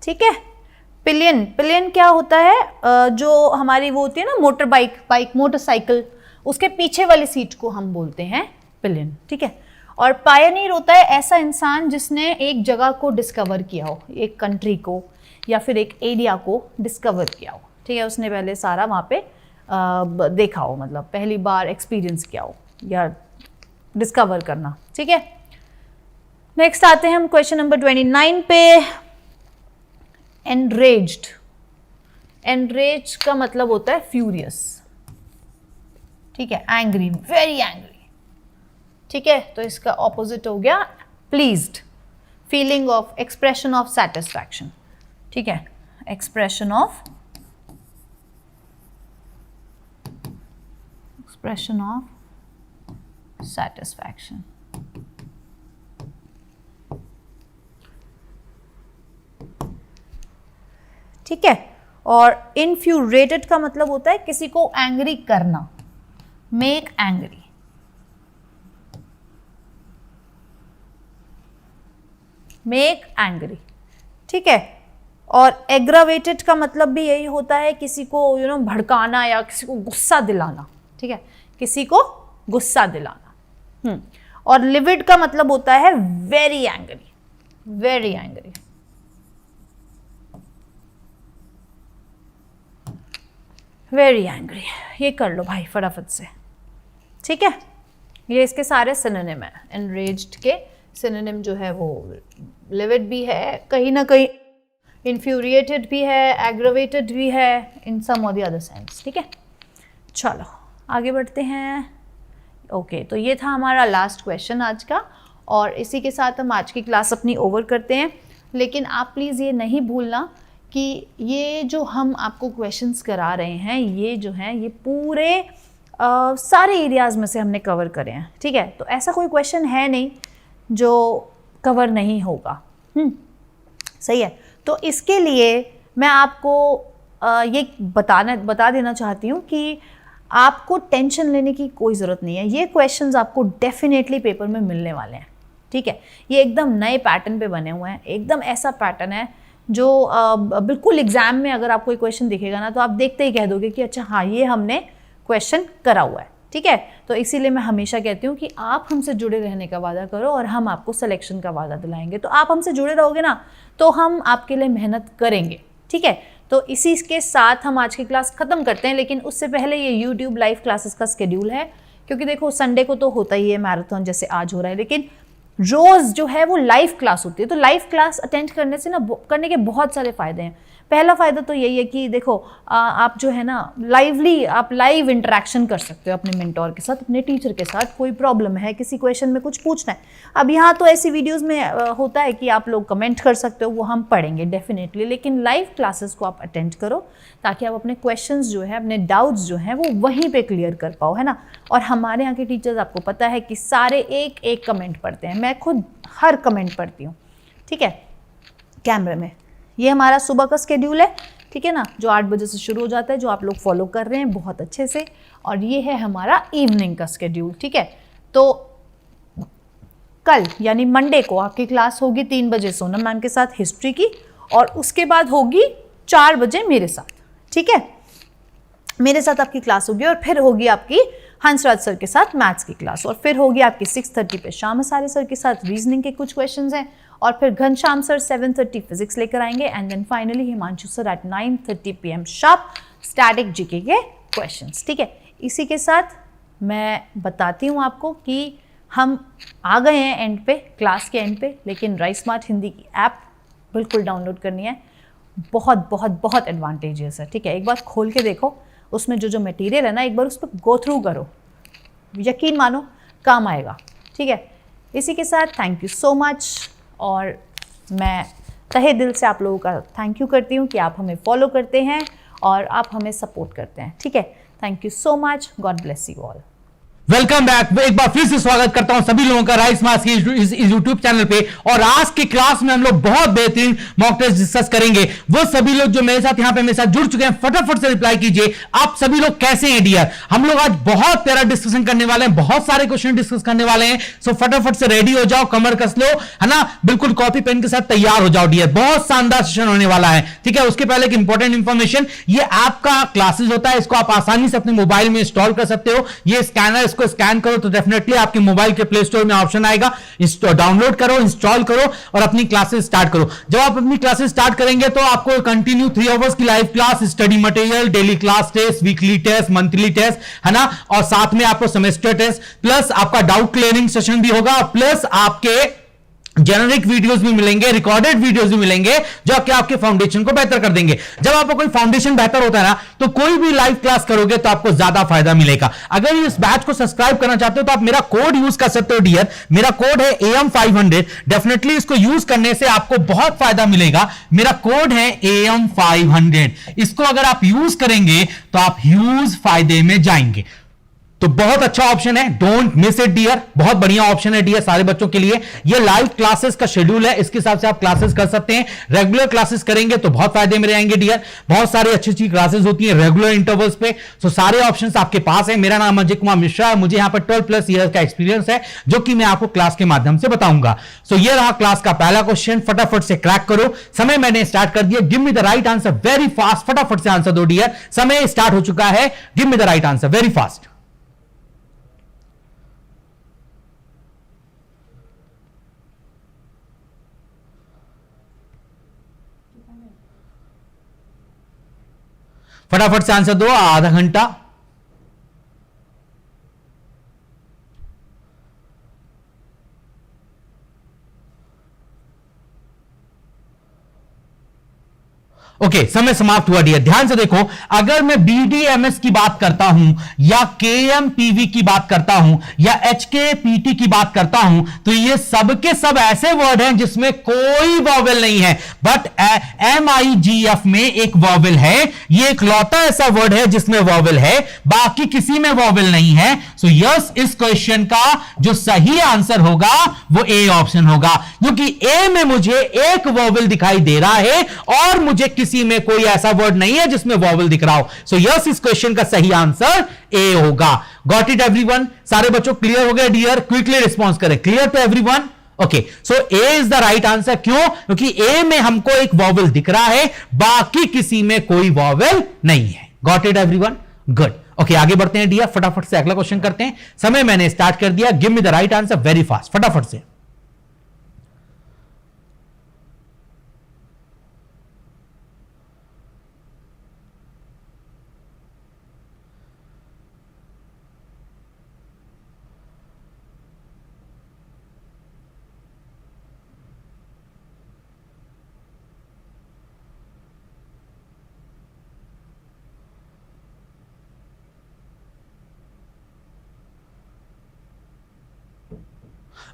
[SPEAKER 1] ठीक है, पिलियन क्या होता है, जो हमारी वो होती है ना मोटरसाइकिल, उसके पीछे वाली सीट को हम बोलते हैं पिलियन। ठीक है, और पायनियर होता है ऐसा इंसान जिसने एक जगह को डिस्कवर किया हो, एक कंट्री को या फिर एक एरिया को डिस्कवर किया हो। ठीक है, उसने पहले सारा वहाँ पे देखा हो, मतलब पहली बार एक्सपीरियंस किया हो या डिस्कवर करना। ठीक है, नेक्स्ट आते हैं हम क्वेश्चन नंबर 29 पे। एनरेज्ड का मतलब होता है फ्यूरियस। ठीक है, एंग्री, वेरी एंग्री। ठीक है, तो इसका ऑपोजिट हो गया pleased, feeling of, expression of satisfaction. ठीक है, एक्सप्रेशन ऑफ सेटिस्फैक्शन। ठीक है, और इन्फ्यूरेटेड का मतलब होता है किसी को एंग्री करना, मेक एंग्री। ठीक है, और एग्रावेटेड का मतलब भी यही होता है किसी को भड़काना या किसी को गुस्सा दिलाना। ठीक है, किसी को गुस्सा दिलाना। और लिविड का मतलब होता है वेरी एंग्री। ये कर लो भाई फटाफट से। ठीक है, ये इसके सारे सिनोनिम है। एनरेज्ड के सिनोनिम जो है वो लिविड भी है कहीं ना कहीं, इन्फ्यूरिएटेड भी है, एग्रावेटेड भी है, इन सम और द अदर सेंस। ठीक है, चलो आगे बढ़ते हैं। ओके, तो ये था हमारा लास्ट क्वेश्चन आज का, और इसी के साथ हम आज की क्लास अपनी ओवर करते हैं। लेकिन आप प्लीज़ ये नहीं भूलना कि ये जो हम आपको क्वेश्चंस करा रहे हैं, ये जो हैं ये पूरे सारे एरियाज़ में से हमने कवर करे हैं। ठीक है, तो ऐसा कोई क्वेश्चन है नहीं जो कवर नहीं होगा। सही है, तो इसके लिए मैं आपको ये बता देना चाहती हूँ कि आपको टेंशन लेने की कोई ज़रूरत नहीं है। ये क्वेश्चंस आपको डेफिनेटली पेपर में मिलने वाले हैं। ठीक है, ये एकदम नए पैटर्न पे बने हुए हैं, एकदम ऐसा पैटर्न है जो बिल्कुल एग्जाम में अगर आपको कोई क्वेश्चन दिखेगा ना तो आप देखते ही कह दोगे कि अच्छा हाँ ये हमने क्वेश्चन करा हुआ है। ठीक है, तो इसीलिए मैं हमेशा कहती हूँ कि आप हमसे जुड़े रहने का वादा करो और हम आपको सिलेक्शन का वादा दिलाएंगे। तो आप हमसे जुड़े रहोगे ना तो हम आपके लिए मेहनत करेंगे। ठीक है, तो इसी के साथ हम आज की क्लास ख़त्म करते हैं। लेकिन उससे पहले ये यूट्यूब लाइव क्लासेस का शेड्यूल है, क्योंकि देखो संडे को तो होता ही है मैराथन जैसे आज हो रहा है, लेकिन रोज़ जो है वो लाइव क्लास होती है। तो लाइव क्लास अटेंड करने से करने के बहुत सारे फ़ायदे हैं। पहला फ़ायदा तो यही है कि देखो आप जो है ना आप लाइव इंटरेक्शन कर सकते हो अपने मेंटोर के साथ, अपने टीचर के साथ। कोई प्रॉब्लम है, किसी क्वेश्चन में कुछ पूछना है, अब यहाँ तो ऐसी वीडियोज़ में होता है कि आप लोग कमेंट कर सकते हो, वो हम पढ़ेंगे डेफिनेटली, लेकिन लाइव क्लासेस को आप अटेंड करो ताकि आप अपने क्वेश्चंस जो है, अपने डाउट्स जो हैं वो वहीं पे क्लियर कर पाओ, है ना। और हमारे यहाँ के टीचर्स आपको पता है कि सारे एक एक कमेंट पढ़ते हैं, मैं खुद हर कमेंट पढ़ती हूँ, ठीक है, कैमरे में। ये हमारा सुबह का स्केड्यूल है, ठीक है ना, जो 8 बजे से शुरू हो जाता है, जो आप लोग फॉलो कर रहे हैं बहुत अच्छे से। और ये है हमारा इवनिंग का स्केड्यूल, ठीक है। तो कल यानी मंडे को आपकी क्लास होगी 3 बजे सोनम मैम के साथ हिस्ट्री की, और उसके बाद होगी 4 बजे मेरे साथ, ठीक है, मेरे साथ आपकी क्लास होगी। और फिर होगी आपकी हंसराज सर के साथ मैथ्स की क्लास, और फिर होगी आपकी 6:30 पे श्याम सारे सर के साथ रीजनिंग के कुछ क्वेश्चंस हैं, और फिर घनश्याम सर 7:30 फिजिक्स लेकर आएंगे, and then finally Himanshu sir at 9:30 PM sharp static GK के क्वेश्चंस, ठीक है। इसी के साथ मैं बताती हूँ आपको कि हम आ गए हैं एंड पे, क्लास के एंड पे, लेकिन राइस स्मार्ट हिंदी की ऐप बिल्कुल डाउनलोड करनी है। बहुत बहुत बहुत एडवांटेजेस है, ठीक है। एक बार खोल के देखो, उसमें जो जो मटेरियल है ना, एक बार उस पर गो थ्रू करो, यकीन मानो काम आएगा, ठीक है। इसी के साथ थैंक यू सो मच, और मैं तहे दिल से आप लोगों का थैंक यू करती हूँ कि आप हमें फॉलो करते हैं और आप हमें सपोर्ट करते हैं, ठीक है। Thank you so much, God bless you all.
[SPEAKER 2] Welcome back. एक बार फिर से स्वागत करता हूं सभी लोगों का राइस मास के इस यूट्यूब चैनल पे। और आज की क्लास में हम लोग बहुत बेहतरीन मॉक टेस्ट डिस्कस करेंगे। वो सभी लोग जो मेरे साथ यहां पे मेरे साथ जुड़ चुके हैं, फटाफट से रिप्लाई कीजिए, आप सभी लोग कैसे हैं डियर। हम लोग आज बहुत प्यारा डिस्कशन करने वाले हैं, बहुत सारे क्वेश्चन डिस्कस करने वाले हैं। सो फटाफट से रेडी हो जाओ, कमर कस लो, है ना, बिल्कुल कॉपी पेन के साथ तैयार हो जाओ डियर। बहुत शानदार सेशन होने वाला है, ठीक है। उसके पहले एक इंपॉर्टेंट इंफॉर्मेशन, ये ऐप का क्लासेस होता है, इसको आप आसानी से अपने मोबाइल में इंस्टॉल कर सकते हो। ये स्कैनर, इसको स्कैन करो तो डेफिनेटली आपके मोबाइल के प्ले स्टोर में ऑप्शन आएगा, डाउनलोड करो, इंस्टॉल करो और अपनी क्लासेस स्टार्ट करो। जब आप अपनी क्लासेस स्टार्ट करेंगे तो आपको कंटिन्यू 3 आवर्स की live class, study material, daily class test, weekly test, monthly test, है ना, और साथ में आपको सेमेस्टर टेस्ट, प्लस आपका डाउट क्लियरिंग सेशन भी होगा, प्लस आपके जेनरिक वीडियोस भी मिलेंगे, रिकॉर्डेड वीडियोस भी मिलेंगे, जो कि आपके फाउंडेशन को बेहतर कर देंगे। जब आपका कोई फाउंडेशन बेहतर होता है ना, तो कोई भी लाइव क्लास करोगे तो आपको ज्यादा फायदा मिलेगा। अगर इस बैच को सब्सक्राइब करना चाहते हो तो आप मेरा कोड यूज कर सकते हो डियर। मेरा कोड है AM500। डेफिनेटली इसको यूज करने से आपको बहुत फायदा मिलेगा। मेरा कोड है AM500। इसको अगर आप यूज करेंगे तो आप ह्यूज फायदे में जाएंगे। तो बहुत अच्छा ऑप्शन है, डोंट मिस इट डियर। बहुत बढ़िया ऑप्शन है डियर सारे बच्चों के लिए। ये लाइव क्लासेस का शेड्यूल है, इसके हिसाब से आप क्लासेस कर सकते हैं। रेगुलर क्लासेस करेंगे तो बहुत फायदे में रहेंगे डियर। बहुत सारी अच्छी अच्छी क्लासेस होती हैं रेगुलर इंटरवल्स पे। सो सारे ऑप्शंस आपके पास है। मेरा नाम अजय कुमार मिश्रा है, मुझे यहां पर 12+ ईयर का एक्सपीरियंस है, जो कि मैं आपको क्लास के माध्यम से बताऊंगा। सो ये रहा क्लास का पहला क्वेश्चन, फटाफट से क्रैक करो। समय मैंने स्टार्ट कर दिया, give me the right answer very fast. फटाफट से आंसर दो डियर, समय स्टार्ट हो चुका है। Give me the right answer very fast. फटाफट से आंसर दो, आधा घंटा। ओके, समय समाप्त हुआ डियर। ध्यान से देखो, अगर मैं BDMS की बात करता हूं या KMPV की बात करता हूं या HKPT की बात करता हूं, तो ये सब के सब ऐसे वर्ड हैं जिसमें कोई वॉवेल नहीं है। बट MIGF में एक वॉवेल है। ये एक लौता ऐसा वर्ड है जिसमें वॉवेल है, बाकी किसी में वॉवेल नहीं है। सो यस, इस क्वेश्चन का जो सही आंसर होगा वो A ऑप्शन होगा, क्योंकि A में मुझे एक वॉवेल दिखाई दे रहा है और मुझे किसी में कोई ऐसा वर्ड नहीं है जिसमें वॉवेल दिख रहा हो। सो यस, इस क्वेश्चन का सही आंसर A होगा। Got it everyone? सारे बच्चों क्लियर हो गए डियर? क्विकली रिस्पॉन्स करें। Clear to everyone? Okay, so A is the right answer. क्यों? क्योंकि A में हमको एक वॉवेल दिख रहा है, बाकी किसी में कोई वॉवेल नहीं है। Got it everyone? Good. Okay, आगे बढ़ते हैं डियर, फटाफट से अगला क्वेश्चन करते हैं। समय मैंने स्टार्ट कर दिया, give me the right answer very fast, फटाफट से।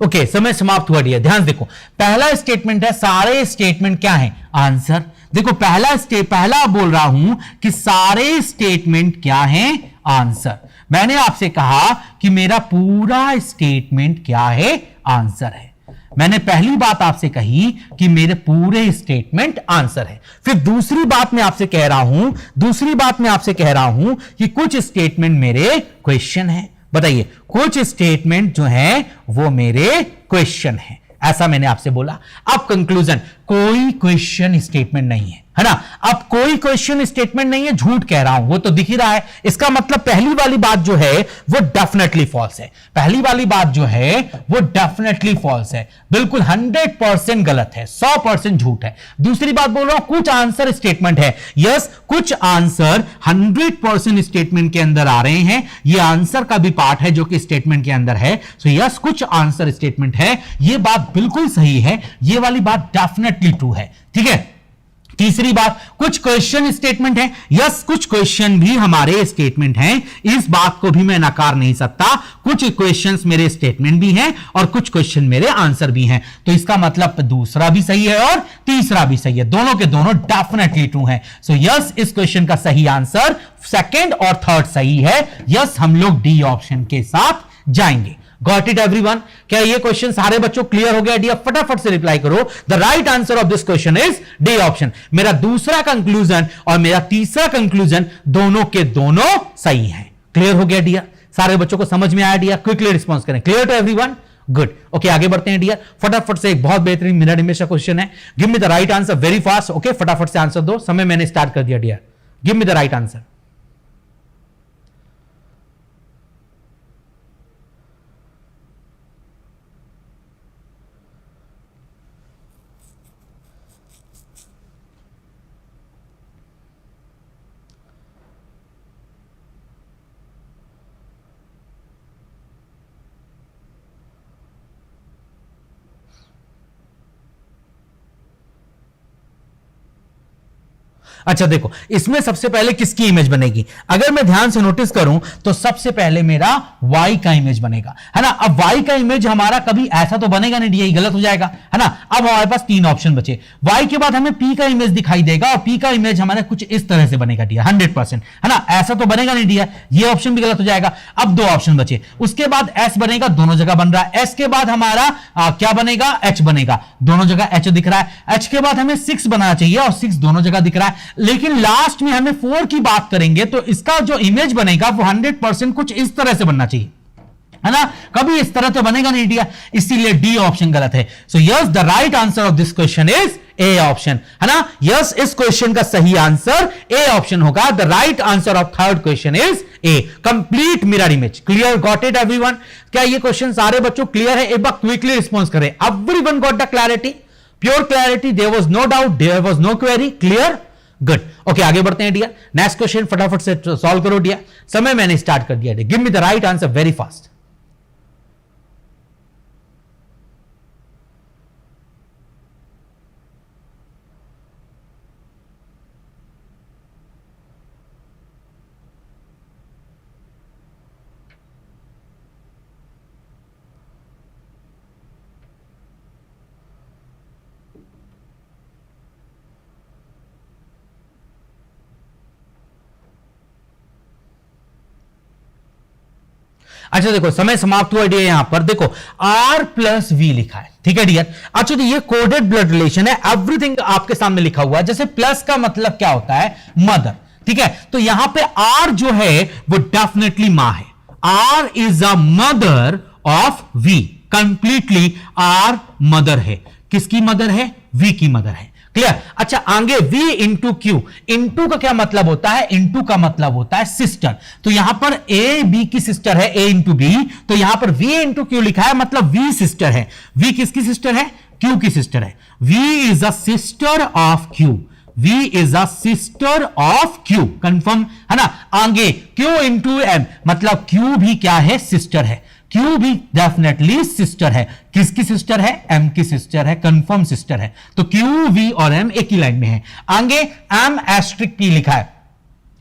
[SPEAKER 2] ओके, समय समाप्त हुआ डियर। ध्यान देखो, पहला स्टेटमेंट है सारे स्टेटमेंट क्या है, आंसर। देखो पहला बोल रहा हूं कि सारे स्टेटमेंट क्या है, आंसर। मैंने आपसे कहा कि मेरा पूरा स्टेटमेंट क्या है, आंसर है। मैंने पहली बात आपसे कही कि मेरे पूरे स्टेटमेंट आंसर है। फिर दूसरी बात मैं आपसे कह रहा हूं कि कुछ स्टेटमेंट मेरे क्वेश्चन है। बताइए, कुछ स्टेटमेंट जो है वो मेरे क्वेश्चन है, ऐसा मैंने आपसे बोला। अब कंक्लूजन, कोई क्वेश्चन स्टेटमेंट नहीं है ना। अब कोई क्वेश्चन स्टेटमेंट नहीं है, झूठ कह रहा हूं, वो तो दिख ही रहा है। इसका मतलब पहली वाली बात जो है वो डेफिनेटली फॉल्स है। पहली वाली बात जो है वो डेफिनेटली फॉल्स है, बिल्कुल 100% गलत है, 100% झूठ है। दूसरी बात बोल रहा हूं, कुछ आंसर स्टेटमेंट है। यस, कुछ आंसर 100% स्टेटमेंट के अंदर आ रहे हैं। ये आंसर का भी पार्ट है जो कि स्टेटमेंट के अंदर है। सो यस, कुछ आंसर स्टेटमेंट है, ये बात बिल्कुल सही है, ये वाली बात डेफिनेटली ट्रू है। ठीक है। तीसरी बात, कुछ क्वेश्चन स्टेटमेंट है। यस, कुछ क्वेश्चन भी हमारे स्टेटमेंट हैं, इस बात को भी मैं नकार नहीं सकता। कुछ क्वेश्चंस मेरे स्टेटमेंट भी हैं और कुछ क्वेश्चन मेरे आंसर भी हैं। तो इसका मतलब दूसरा भी सही है और तीसरा भी सही है, दोनों के दोनों डेफिनेटली ट्रू हैं। सो यस, इस क्वेश्चन का सही आंसर सेकंड और थर्ड सही है। यस, हम लोग डी ऑप्शन के साथ जाएंगे। Got it everyone? क्या ये क्वेश्चन सारे बच्चों क्लियर हो गया? डियर फटाफट से रिप्लाई करो। The right answer of this question is D option. मेरा दूसरा कंक्लूजन और मेरा तीसरा कंक्लूजन दोनों के दोनों सही हैं। क्लियर हो गया डियर? सारे बच्चों को समझ में आया डियर? क्विकली रिस्पॉन्स करें। Clear to everyone? Good. Okay, आगे बढ़ते हैं डियर। फटाफट से एक बहुत बेहतरीन मिनट इमेज का क्वेश्चन है। Give me the right answer very fast. Okay, फटाफट से आंसर दो, समय मैंने स्टार्ट कर दिया dear. Give me the right answer. अच्छा देखो, इसमें सबसे पहले किसकी इमेज बनेगी? अगर मैं ध्यान से नोटिस करूं तो सबसे पहले मेरा y का इमेज बनेगा, है ना। अब y का इमेज हमारा कभी ऐसा तो बनेगा नहीं, ये गलत हो जाएगा, है ना। अब हमारे पास तीन ऑप्शन बचे। y के बाद हमें p का इमेज दिखाई देगा और p का इमेज हमारे कुछ इस तरह से बनेगा डियर, 100%, है ना। ऐसा तो बनेगा नहीं डियर, ये ऑप्शन भी गलत हो जाएगा। अब दो ऑप्शन बचे, उसके बाद s बनेगा, दोनों जगह बन रहा है। s के बाद हमारा क्या बनेगा? h बनेगा, दोनों जगह h दिख रहा है। h के बाद हमें 6 बनाना चाहिए और 6 दोनों जगह दिख रहा है। लेकिन लास्ट में हमें 4 की बात करेंगे तो इसका जो इमेज बनेगा वो 100% कुछ इस तरह से बनना चाहिए, है ना। कभी इस तरह तो बनेगा नहीं डियर, इसीलिए डी ऑप्शन गलत है। So yes, the right answer of this question is A option, है ना। यस, इस क्वेश्चन का सही आंसर ए ऑप्शन होगा। The right answer of third question is A, complete mirror image. Clear? Got it everyone? क्या ये question सारे बच्चों क्लियर है? एक बार क्विकली रिस्पॉन्स करें। Everyone got the clarity? Pure clarity, there was no doubt, there was no query. Clear? Good. Okay, आगे बढ़ते हैं डियर। नेक्स्ट क्वेश्चन फटाफट से सॉल्व करो डियर, समय मैंने स्टार्ट कर दिया। Give me the right answer very fast. अच्छा देखो, समय समाप्त हुआ डियर। यहां पर देखो R प्लस V लिखा है, ठीक है डियर। अच्छा तो ये कोडेड ब्लड रिलेशन है, एवरीथिंग आपके सामने लिखा हुआ है। जैसे प्लस का मतलब क्या होता है? मदर, ठीक है। तो यहां पे R जो है वो डेफिनेटली मां है। R is a mother of V, completely R mother है। किसकी मदर है? V की मदर है। क्लियर? अच्छा, आगे V इंटू Q। इंटू का क्या मतलब होता है? इंटू का मतलब होता है सिस्टर। तो यहां पर A B की सिस्टर है, A इंटू B, तो यहां पर V इंटू Q लिखा है, मतलब V सिस्टर है। V किसकी सिस्टर है? Q की सिस्टर है। V is a sister of Q, V is a sister of Q, confirm, है ना। आगे Q इंटू M, मतलब Q भी क्या है? सिस्टर है। Q भी डेफिनेटली सिस्टर है। किसकी सिस्टर है? M की सिस्टर है, कंफर्म सिस्टर है। तो Q, V और M एक ही लाइन में है। आगे M एस्ट्रिक P लिखा है,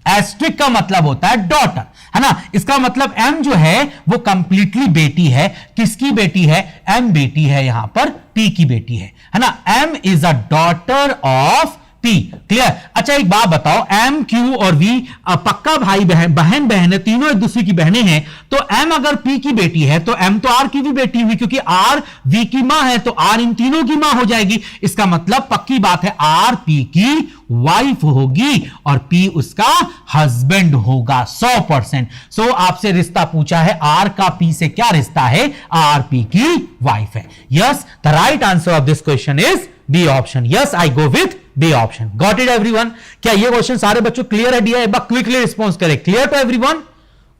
[SPEAKER 2] एस्ट्रिक का मतलब होता है डॉटर, है ना। इसका मतलब एम जो है वो कंप्लीटली बेटी है। किसकी बेटी है? एम बेटी है, यहां पर पी की बेटी है ना। M is a daughter of P. Clear? अच्छा एक बात बताओ, एम क्यू और वी पक्का भाई बहन है, तीनों एक दूसरे की बहनें हैं। तो एम अगर पी की बेटी है तो एम तो आर की भी बेटी हुई, क्योंकि आर वी की मां है, तो आर इन तीनों की मां हो जाएगी। इसका मतलब पक्की बात है आर पी की वाइफ होगी और पी उसका हस्बैंड होगा 100%। सो आपसे रिश्ता पूछा है, आर का पी से क्या रिश्ता है? आर पी की वाइफ है। Yes, the right answer of this question is B option. Yes, I go with B option. Got it everyone? क्या ये क्वेश्चन सारे बच्चों क्लियर है डियर? एक बार क्विकली रिस्पॉन्स करें। Clear to everyone?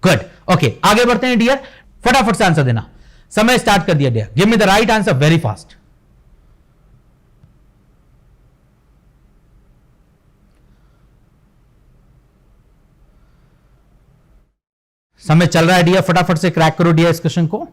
[SPEAKER 2] Good. Okay, आगे बढ़ते हैं डियर। फटाफट से आंसर देना, समय स्टार्ट कर दिया dear. Give me the right answer very fast. समय चल रहा है डियर, फटाफट से क्रैक करो डियर इस क्वेश्चन को।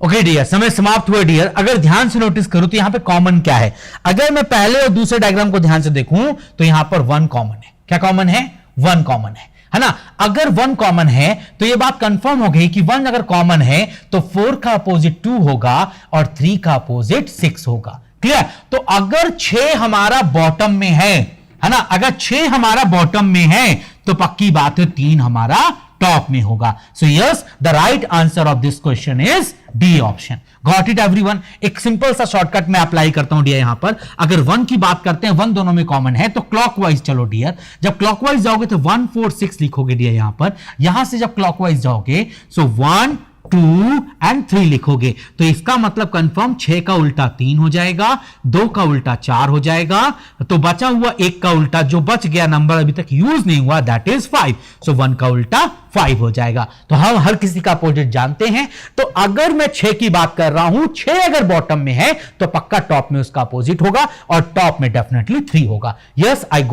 [SPEAKER 2] ओके डियर, समय समाप्त हुआ डियर। अगर ध्यान से नोटिस करो तो यहां पे कॉमन क्या है? अगर मैं पहले और दूसरे डायग्राम को ध्यान से देखूं तो यहां पर 1 कॉमन है। क्या कॉमन है? 1 कॉमन है ना। अगर 1 कॉमन है तो यह बात कंफर्म हो गई कि 1 अगर कॉमन है तो 4 का अपोजिट 2 होगा और 3 का अपोजिट 6 होगा। क्लियर? तो अगर 6 हमारा बॉटम में है ना, अगर 6 हमारा बॉटम में है तो पक्की बात है 3 हमारा टॉप में होगा। सो yes, the right answer of this question is D option. Got it everyone? एक सिंपल सा शॉर्टकट मैं अप्लाई करता हूं डियर। यहां पर अगर 1 की बात करते हैं, 1 दोनों में कॉमन है, तो क्लॉकवाइज चलो डियर। जब क्लॉकवाइज जाओगे तो 1 4 6 लिखोगे डियर यहां पर। यहां से जब क्लॉकवाइज जाओगे सो 1 2 एंड 3 लिखोगे, तो इसका मतलब कंफर्म 6 का उल्टा 3 हो जाएगा, 2 का उल्टा 4 हो जाएगा, तो बचा हुआ 1 का उल्टा जो बच गया नंबर अभी तक यूज नहीं हुआ, दैट इज 5। सो 1 का उल्टा 5 हो जाएगा। तो हम हर किसी का अपोजिट जानते हैं। तो अगर मैं 6 की बात कर रहा हूं, 6 अगर बॉटम में है तो पक्का टॉप में उसका अपोजिट होगा और टॉप में डेफिनेटली 3 होगा। Yes, I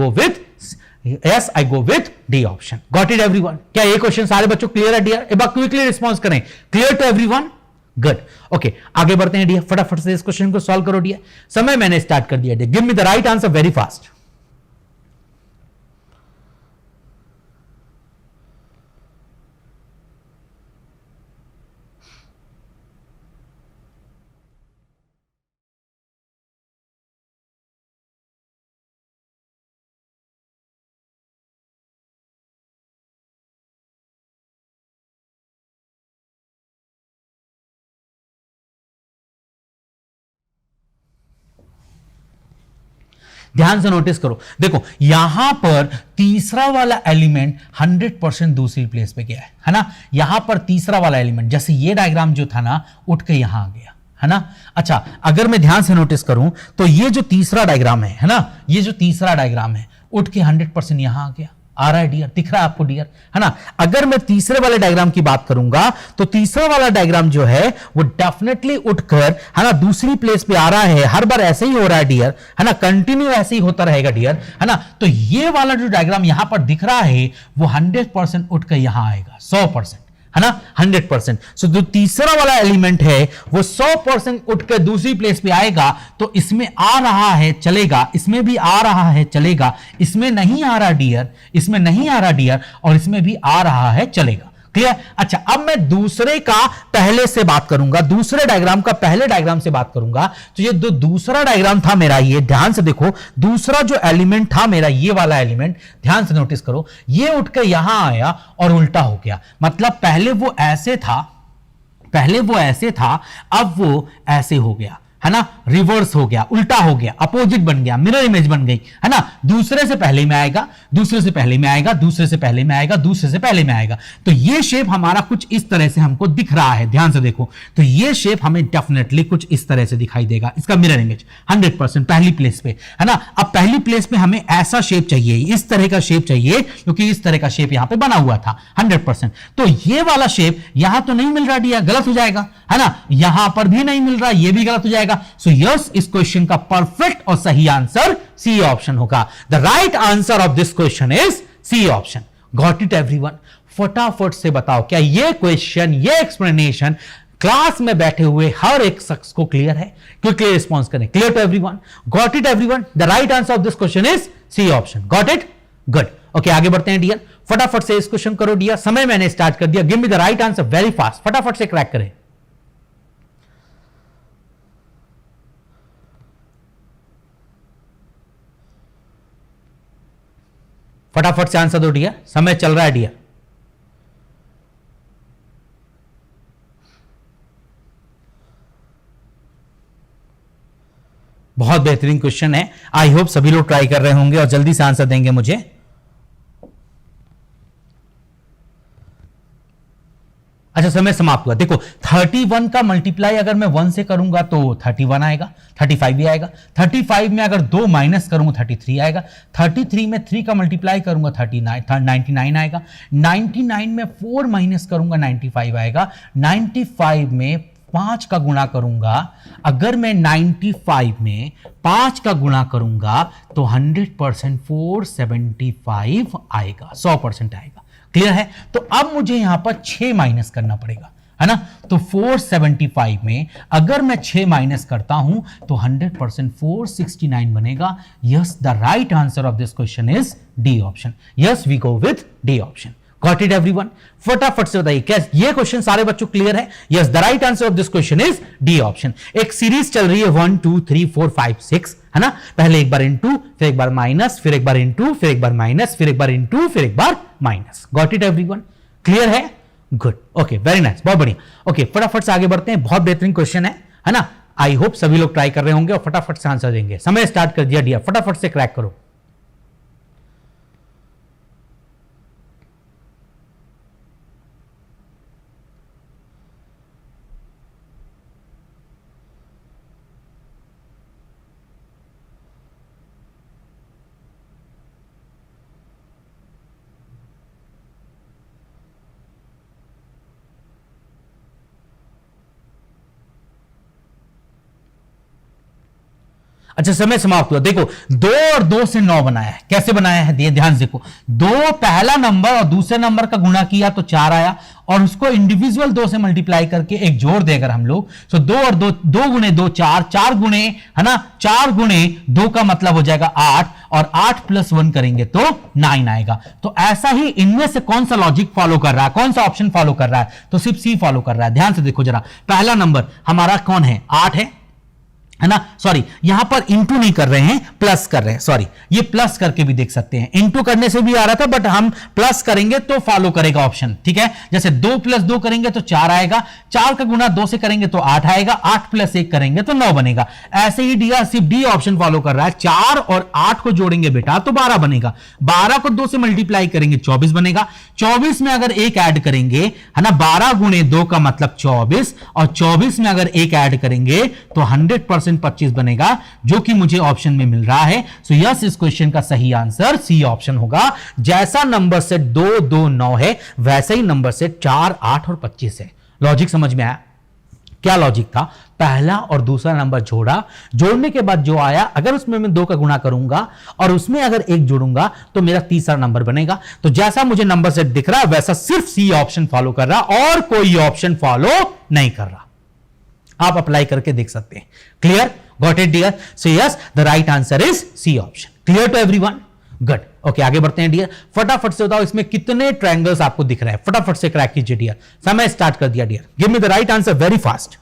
[SPEAKER 2] go with D option. Got it everyone? क्या ये क्वेश्चन सारे बच्चों क्लियर है डियर? एक बार क्विकली रिस्पॉन्स करें। Clear to everyone? Good. Okay, आगे बढ़ते हैं डियर। फटाफट से इस क्वेश्चन को सॉल्व करो डियर। समय मैंने स्टार्ट कर दिया dear. Give me the right answer very fast. ध्यान से नोटिस करो, देखो यहां पर तीसरा वाला एलिमेंट 100% दूसरी प्लेस पे गया है ना। यहां पर तीसरा वाला एलिमेंट, जैसे ये डायग्राम जो था ना, उठ के यहां आ गया है ना। अच्छा, अगर मैं ध्यान से नोटिस करूं तो ये जो तीसरा डायग्राम है ना, ये जो तीसरा डायग्राम है उठ के 100% यहां आ गया। आ रहा है डियर? दिख रहा है आपको डियर? है ना। अगर मैं तीसरे वाले डायग्राम की बात करूंगा तो तीसरा वाला डायग्राम जो है वो डेफिनेटली उठकर, है ना, दूसरी प्लेस पे आ रहा है। हर बार ऐसे ही हो रहा है डियर, है ना, कंटिन्यू ऐसे ही होता रहेगा डियर, है ना। तो ये वाला जो डायग्राम यहां पर दिख रहा है वो 100% उठकर यहां आएगा, 100%, है ना, 100%। सो जो तीसरा वाला एलिमेंट है वो 100% उठकर दूसरी प्लेस पे आएगा। तो इसमें आ रहा है चलेगा, इसमें भी आ रहा है चलेगा, इसमें नहीं आ रहा डियर, इसमें नहीं आ रहा डियर, और इसमें भी आ रहा है चलेगा। क्लियर? अच्छा, अब मैं दूसरे का पहले से बात करूंगा, दूसरे डायग्राम का पहले डायग्राम से बात करूंगा। तो ये जो दूसरा डायग्राम था मेरा, ये ध्यान से देखो, दूसरा जो एलिमेंट था मेरा, ये वाला एलिमेंट ध्यान से नोटिस करो, ये उठकर यहां आया और उल्टा हो गया। मतलब पहले वो ऐसे था, अब वो ऐसे हो गया, है ना, रिवर्स हो गया, उल्टा हो गया, अपोजिट बन गया, मिरर इमेज बन गई, है ना। दूसरे से पहले में आएगा, दूसरे से पहले में आएगा, दूसरे से पहले में आएगा, दूसरे से पहले में आएगा। तो ये शेप हमारा कुछ इस तरह से हमको दिख रहा है, ध्यान से देखो। तो ये शेप हमें डेफिनेटली कुछ इस तरह से दिखाई देगा, इसका मिरर इमेज 100% पहली प्लेस पे, है ना। अब पहली प्लेस पे हमें ऐसा शेप चाहिए, इस तरह का शेप चाहिए, क्योंकि इस तरह का शेप यहां पे बना हुआ था 100%। तो ये वाला शेप यहां तो नहीं मिल रहा डियर, गलत हो जाएगा, है ना। यहां पर भी नहीं मिल रहा, ये भी गलत हो जाएगा, आएगा। सो यस, इस क्वेश्चन का परफेक्ट और सही आंसर सी ऑप्शन होगा। The right answer of this question is C option. Got it everyone? फटाफट से बताओ, क्या ये क्वेश्चन, ये एक्सप्लेनेशन क्लास में बैठे हुए हर एक शख्स को क्लियर है? क्विकली रिस्पॉन्स करें। Clear to everyone? Got it everyone? The right answer of this question is C option. Got it? Good. Okay, आगे बढ़ते हैं डियर। फटाफट से इस क्वेश्चन करो डियर। समय मैंने स्टार्ट कर दिया। Give me the right answer very fast. फटाफट से क्रैक करें। फटाफट से आंसर दो डियर, समय चल रहा है डियर। बहुत बेहतरीन क्वेश्चन है। आई होप सभी लोग ट्राई कर रहे होंगे और जल्दी से आंसर देंगे मुझे। अच्छा, समय समाप्त हुआ। देखो 31 का मल्टीप्लाई अगर मैं 1 से करूंगा तो 31 आएगा, 35 भी आएगा। 35 में अगर 2 माइनस करूंगा 33 आएगा। 33 में 3 का मल्टीप्लाई करूंगा 99 आएगा। 99 में 4 माइनस करूंगा 95 आएगा। 95 में 5 का गुणा करूंगा, अगर मैं 95 में 5 का गुणा करूंगा तो 100% 475 आएगा, 100% आएगा। क्लियर है? तो अब मुझे यहां पर 6 माइनस करना पड़ेगा, है ना? तो 475 में अगर मैं 6 माइनस करता हूं तो 100% 469 बनेगा। Yes, the right answer of this question is D option. Yes, we go with D option. Got it everyone? फटाफट से बताइए, क्या ये क्वेश्चन सारे बच्चों क्लियर है? Yes, the right answer of this question is D option. एक series चल रही है 1 2 3 4 5 6, है ना? पहले एक बार इनटू, फिर एक बार माइनस, फिर एक बार इनटू, फिर एक बार माइनस, फिर एक बार इनटू, फिर एक बार minus. Got it everyone? Clear है? गुड। ओके, वेरी नाइस, बहुत बढ़िया। ओके, फटाफट से आगे बढ़ते हैं। बहुत बेहतरीन क्वेश्चन है ना? आई होप सभी लोग ट्राई कर रहे होंगे और फटाफट से आंसर देंगे। समय स्टार्ट कर दिया डियर, फटाफट से क्रैक करो। अच्छा, समय समाप्त हुआ। देखो 2 और 2 से 9 बनाया है। कैसे बनाया है? ध्यान से देखो। 2 पहला नंबर और दूसरे नंबर का गुणा किया तो 4 आया, और उसको इंडिविजुअल 2 से मल्टीप्लाई करके एक जोड़ देकर हम लोग, तो 2 और 2, 2 गुणे 2 4, 4 गुणे, है ना, 4 गुणे 2 का मतलब हो जाएगा 8, और 8 प्लस 1 करेंगे तो 9 आएगा। तो ऐसा ही इनमें से कौन सा लॉजिक फॉलो कर रहा है, कौन सा ऑप्शन फॉलो कर रहा है? तो सिर्फ सी फॉलो कर रहा है। ध्यान से देखो जरा, पहला नंबर हमारा कौन है? 8 है ना? सॉरी, यहां पर इंटू नहीं कर रहे हैं, प्लस कर रहे हैं। सॉरी, ये प्लस करके भी देख सकते हैं। इंटू करने से भी आ रहा था, बट हम प्लस करेंगे तो फॉलो करेगा ऑप्शन। ठीक है, जैसे 2 प्लस 2 करेंगे तो 4 आएगा, 4 का गुना 2 से करेंगे तो 8 आएगा, 8 प्लस 1 करेंगे तो 9 बनेगा। ऐसे ही डी सिर्फ डी ऑप्शन फॉलो कर रहा है। 4 और 8 को जोड़ेंगे बेटा तो 12 बनेगा, 12 को 2 से मल्टीप्लाई करेंगे 24 बनेगा, 24 में अगर 1 ऐड करेंगे, है ना, 12 गुणे 2 का मतलब 24, और 24 में अगर 1 ऐड करेंगे तो 100% 25 बनेगा, जो कि मुझे ऑप्शन में मिल रहा है। सो यस, इस क्वेश्चन का सही आंसर सी ऑप्शन होगा। जैसा नंबर सेट 2 2 9 है, वैसे ही नंबर सेट 4 8 और 25 है। लॉजिक समझ में आया? क्या लॉजिक था? पहला और दूसरा नंबर जोड़ा, जोड़ने के बाद जो आया, अगर उसमें मैं 2 का गुणा करूंगा और उसमें अगर 1 जोड़ूंगा तो मेरा तीसरा नंबर बनेगा। तो जैसा मुझे नंबर सेट दिख रहा है वैसा सिर्फ सी ऑप्शन फॉलो कर रहा, और कोई ऑप्शन फॉलो नहीं कर रहा। आप अप्लाई करके देख सकते हैं। Clear? Got it dear? So yes, the right answer is C option. Clear to everyone? Good. Okay, आगे बढ़ते हैं डियर। फटाफट से बताओ इसमें कितने ट्रायंगल्स आपको दिख रहे हैं? फटाफट से क्रैक कीजिए डियर। समय स्टार्ट कर दिया dear. Give me the right answer very fast.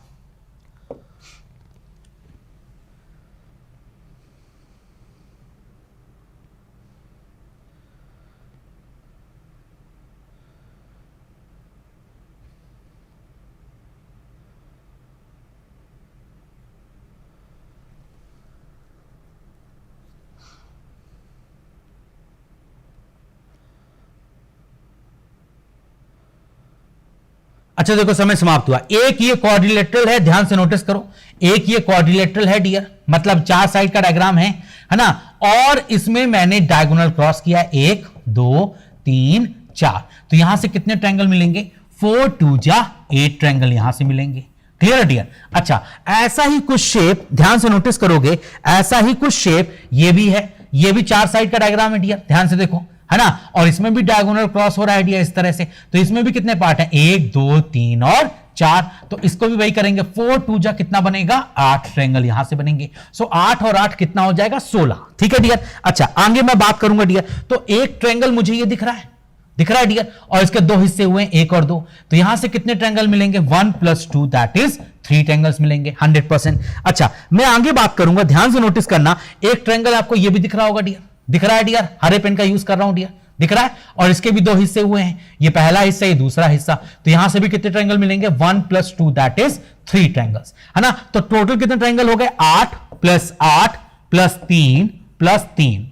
[SPEAKER 2] अच्छा देखो, समय समाप्त हुआ। एक ये क्वाड्रिलेटरल है, ध्यान से नोटिस करो। एक ये क्वाड्रिलेटरल है डियर, मतलब 4 साइड का डायग्राम है ना, और इसमें मैंने डायगोनल क्रॉस किया, 1 2 3 4। तो यहां से कितने ट्रायंगल मिलेंगे? 4 2 जा 8 ट्रायंगल यहां से मिलेंगे। क्लियर है डियर? अच्छा, ऐसा ही कुछ शेप ध्यान से नोटिस करोगे, ऐसा ही कुछ शेप ये भी है, ये भी 4 साइड का डायग्राम है डियर, ध्यान से देखो, है ना? और इसमें भी डायगोनल क्रॉस हो रहा है डियर इस तरह से। तो इसमें भी कितने पार्ट हैं? 1 2 3 और 4। तो इसको भी वही करेंगे, 4 2 जा कितना बनेगा? 8 ट्रायंगल यहां से बनेंगे। सो 8 और 8 कितना हो जाएगा? 16। ठीक है डियर? अच्छा, आगे मैं बात करूंगा डियर। तो एक ट्रायंगल मुझे ये दिख रहा है, दिख रहा है डियर, और इसके 2 हिस्से हुए हैं, 1 और 2। तो यहां से कितने ट्रायंगल मिलेंगे? 1 + 2 दैट इज 3 ट्रायंगल्स मिलेंगे 100%। अच्छा, मैं आगे बात करूंगा, ध्यान से नोटिस करना। एक ट्रायंगल आपको ये भी दिख रहा होगा डियर, दिख रहा है डियर? हरे पेन का यूज कर रहा हूं डियर, दिख रहा है? और इसके भी 2 हिस्से हुए हैं, ये पहला हिस्सा, ये दूसरा हिस्सा। तो यहां से भी कितने ट्रायंगल मिलेंगे? 1 + 2 दैट इज 3 ट्रायंगल्स, है ना? तो टोटल कितने ट्रायंगल हो गए? 8 + 8 + 3 + 3,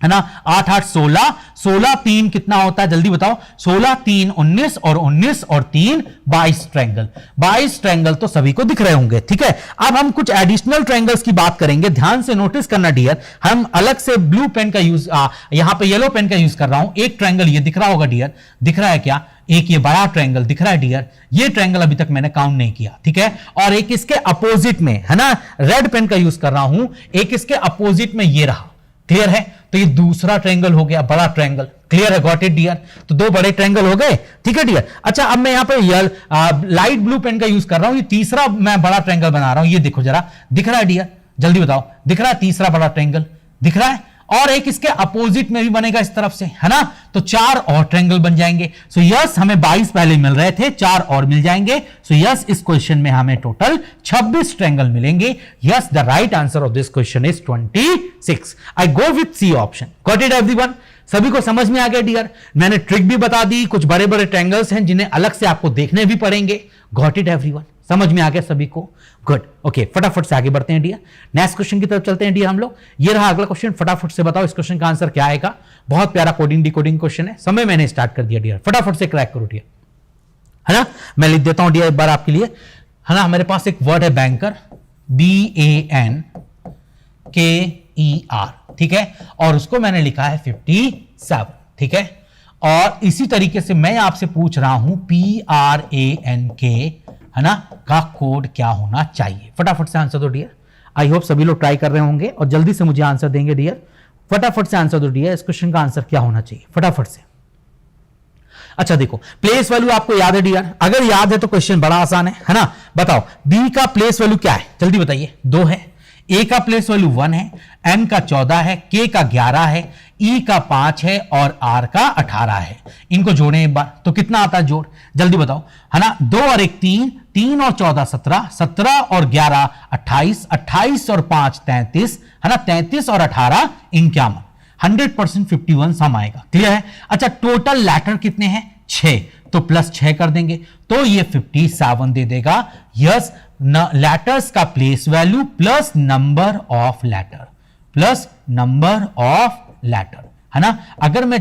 [SPEAKER 2] है ना? 8 8 16, 16 3 कितना होता है? जल्दी बताओ। 16 3 19 और 19 और 3 22 ट्रायंगल। 22 ट्रायंगल तो सभी को दिख रहे होंगे, ठीक है? अब हम कुछ एडिशनल ट्रायंगल्स की बात करेंगे, ध्यान से नोटिस करना डियर। हम अलग से ब्लू पेन का यूज, यहां पे येलो पेन का यूज कर रहा हूं। एक ट्रायंगल ये दिख रहा होगा डियर, दिख रहा है क्या? एक ये बड़ा ट्रायंगल दिख रहा है डियर, ये ट्रायंगल अभी तक मैंने काउंट नहीं किया, ठीक है? और एक इसके अपोजिट में, है ना, रेड पेन का यूज कर रहा हूं, एक इसके अपोजिट में ये रहा, क्लियर है? तो ये दूसरा ट्रायंगल हो गया, बड़ा ट्रायंगल, क्लियर है? Got it dear? तो 2 बड़े ट्रायंगल हो गए, ठीक है डियर? अच्छा, अब मैं यहां पे लाइट ब्लू पेन का यूज कर रहा हूं, ये तीसरा मैं बड़ा ट्रायंगल बना रहा हूं, ये देखो जरा, दिख रहा है डियर? जल्दी बताओ, दिख रहा है? तीसरा बड़ा ट्रायंगल दिख रहा है, और एक इसके अपोजिट में भी बनेगा इस तरफ से, है ना? तो 4 और ट्रायंगल बन जाएंगे। सो यस, हमें 22 पहले मिल रहे थे, 4 और मिल जाएंगे। सो यस, इस क्वेश्चन में हमें टोटल 26 ट्रायंगल मिलेंगे। Yes, the right answer of this question is 26। I go with C option. Got it everyone? सभी को समझ में आ गया डियर? मैंने ट्रिक भी बता दी, कुछ बड़े बड़े ट्रायंगल्स हैं जिन्हें अलग से आपको देखने भी पड़ेंगे। Got it everyone? समझ में आ गया सभी को? गुड, ओके, फटाफट से आगे बढ़ते हैं डियर, नेक्स्ट क्वेश्चन की तरफ चलते हैं डियर हम लोग। ये रहा अगला क्वेश्चन, फटाफट से बताओ इस क्वेश्चन का आंसर क्या आएगा। बहुत प्यारा कोडिंग डिकोडिंग क्वेश्चन है, समय मैंने स्टार्ट कर दिया डियर, फटाफट से क्रैक करो डियर, है ना? मैं लिख देता हूं डियर एक बार आपके लिए, है ना? मेरे पास एक वर्ड है बैंकर, BANKER, ठीक है? और उसको मैंने लिखा है 57, ठीक है? और इसी तरीके से मैं आपसे पूछ रहा हूं PRANK, है ना, का कोड क्या होना चाहिए? फटाफट से आंसर दो डियर। आई होप सभी लोग ट्राई कर रहे होंगे और जल्दी से मुझे आंसर देंगे डियर। फटाफट से आंसर दो डियर, इस क्वेश्चन का आंसर क्या होना चाहिए? फटाफट से। अच्छा देखो, प्लेस वैल्यू आपको याद है डियर? अगर याद है तो क्वेश्चन बड़ा आसान है ना? बताओ बी का प्लेस वैल्यू क्या है? जल्दी बताइए। 2 है, ए का प्लेस वैल्यू 1 है, एन का 14 है, के का 11 है, ई का 5 है और आर का 18 है। इनको जोड़ें एक बार तो कितना आता है जोड़? जल्दी बताओ, है ना? 2 और 1 3, 3 और 14 17, 17 और 11 28, 28 और 5 33, है ना? 33 और 18 51, 100% 51 सम आएगा, क्लियर है? अच्छा, टोटल लेटर कितने हैं? 6, तो +6 कर देंगे तो ये 57 दे देगा। यस, लेटर्स का place value plus number of letter, plus number of letter, है ना? अगर मैं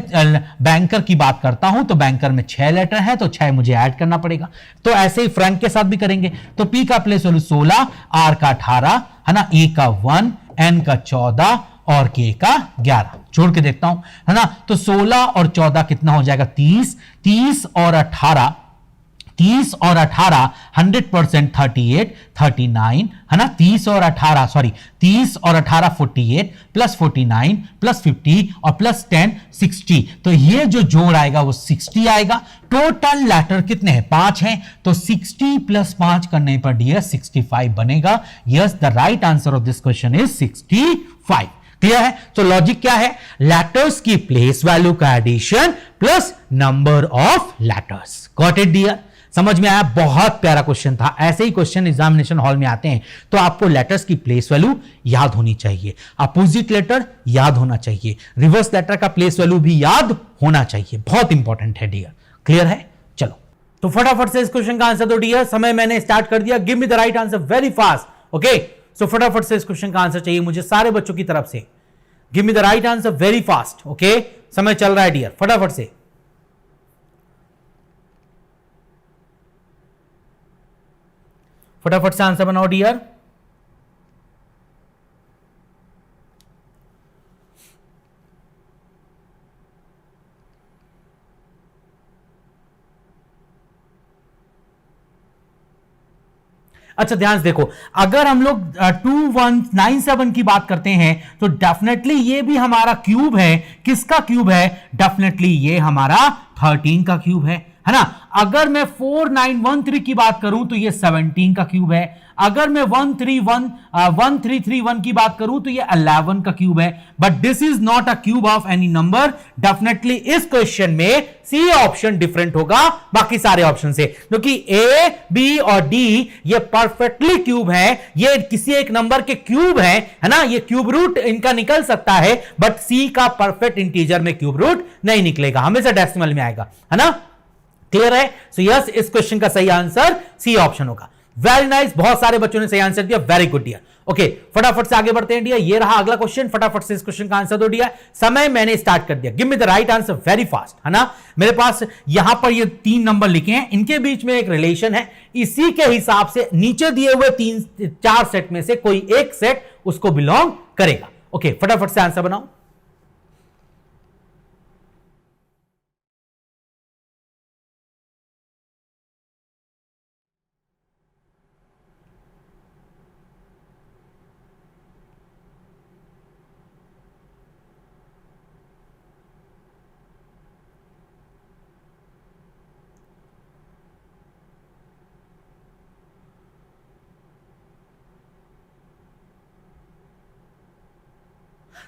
[SPEAKER 2] बैंकर की बात करता हूं तो बैंकर में 6 लेटर है तो 6 मुझे ऐड करना पड़ेगा। तो ऐसे ही फ्रैंक के साथ भी करेंगे। तो पी का प्लेस वैल्यू 16, आर का 18, है ना? ए का 1, एन का 14 और के का 11। जोड़ के देखता हूं, है ना? तो 16 और 14 कितना हो जाएगा? 30, 30 और 18, 30 और 18 100% 38, 39, है ना? 30 और 18 सॉरी 30 और 18 48 प्लस 49 प्लस 50 और प्लस 10 60। तो ये जो जोड़ आएगा वो 60 आएगा। टोटल लेटर कितने हैं? 5 हैं, तो 60 प्लस 5 करने पर डियर 65 बनेगा। Yes, the right answer of this question is 65। Clear है? तो लॉजिक क्या है? लेटर्स की प्लेस वैल्यू का addition plus number of letters. Got it dear? समझ में आया? बहुत प्यारा क्वेश्चन था। ऐसे ही क्वेश्चन एग्जामिनेशन हॉल में आते हैं तो आपको लेटर्स की प्लेस वैल्यू याद होनी चाहिए, अपोजिट लेटर याद होना चाहिए, रिवर्स लेटर का प्लेस वैल्यू भी याद होना चाहिए। बहुत इंपॉर्टेंट है डियर। क्लियर है? चलो तो फटाफट से इस क्वेश्चन का आंसर दो डियर। समय मैंने स्टार्ट कर दिया। Give me the right answer very fast. Okay, so फटाफट से इस क्वेश्चन का आंसर चाहिए मुझे सारे बच्चों की तरफ से। Give me the right answer very fast. Okay, समय चल रहा है डियर, फटाफट से। फटाफट से आंसर बनाओ डियर। अच्छा ध्यान से देखो, अगर हम लोग 2197 की बात करते हैं तो डेफिनेटली ये भी हमारा क्यूब है। किसका क्यूब है? डेफिनेटली ये हमारा 13 का क्यूब है ना। अगर मैं 4913 की बात करूं तो ये 17 का क्यूब है। अगर मैं 1331 की बात करूं तो ये 11 का क्यूब है। But this is not a cube of any number. Definitely इस क्वेश्चन में सी ऑप्शन डिफरेंट होगा बाकी सारे ऑप्शन से, क्योंकि ए, बी और डी ये परफेक्टली क्यूब है। ये किसी एक नंबर के क्यूब है ना। ये क्यूब रूट इनका निकल सकता है, बट सी का परफेक्ट इंटीजर में क्यूब रूट नहीं निकलेगा, हमेशा डेसिमल में आएगा, है ना। क्लियर है? सो यस, इस क्वेश्चन का सही आंसर सी ऑप्शन होगा। वेरी नाइस, बहुत सारे बच्चों ने सही आंसर दिया, वेरी गुड डियर। ओके, फटाफट से आगे बढ़ते हैं डियर। ये रहा अगला क्वेश्चन, फटाफट से इस क्वेश्चन का आंसर दो डियर। समय मैंने स्टार्ट कर दिया, give me the right answer very fast, है ना। मेरे पास यहां पर ये 3 नंबर लिखे हैं, इनके बीच में एक रिलेशन है, इसी के हिसाब से नीचे दिए हुए 4 सेट में से कोई एक सेट उसको बिलोंग करेगा। ओके, फटाफट से आंसर बनाओ।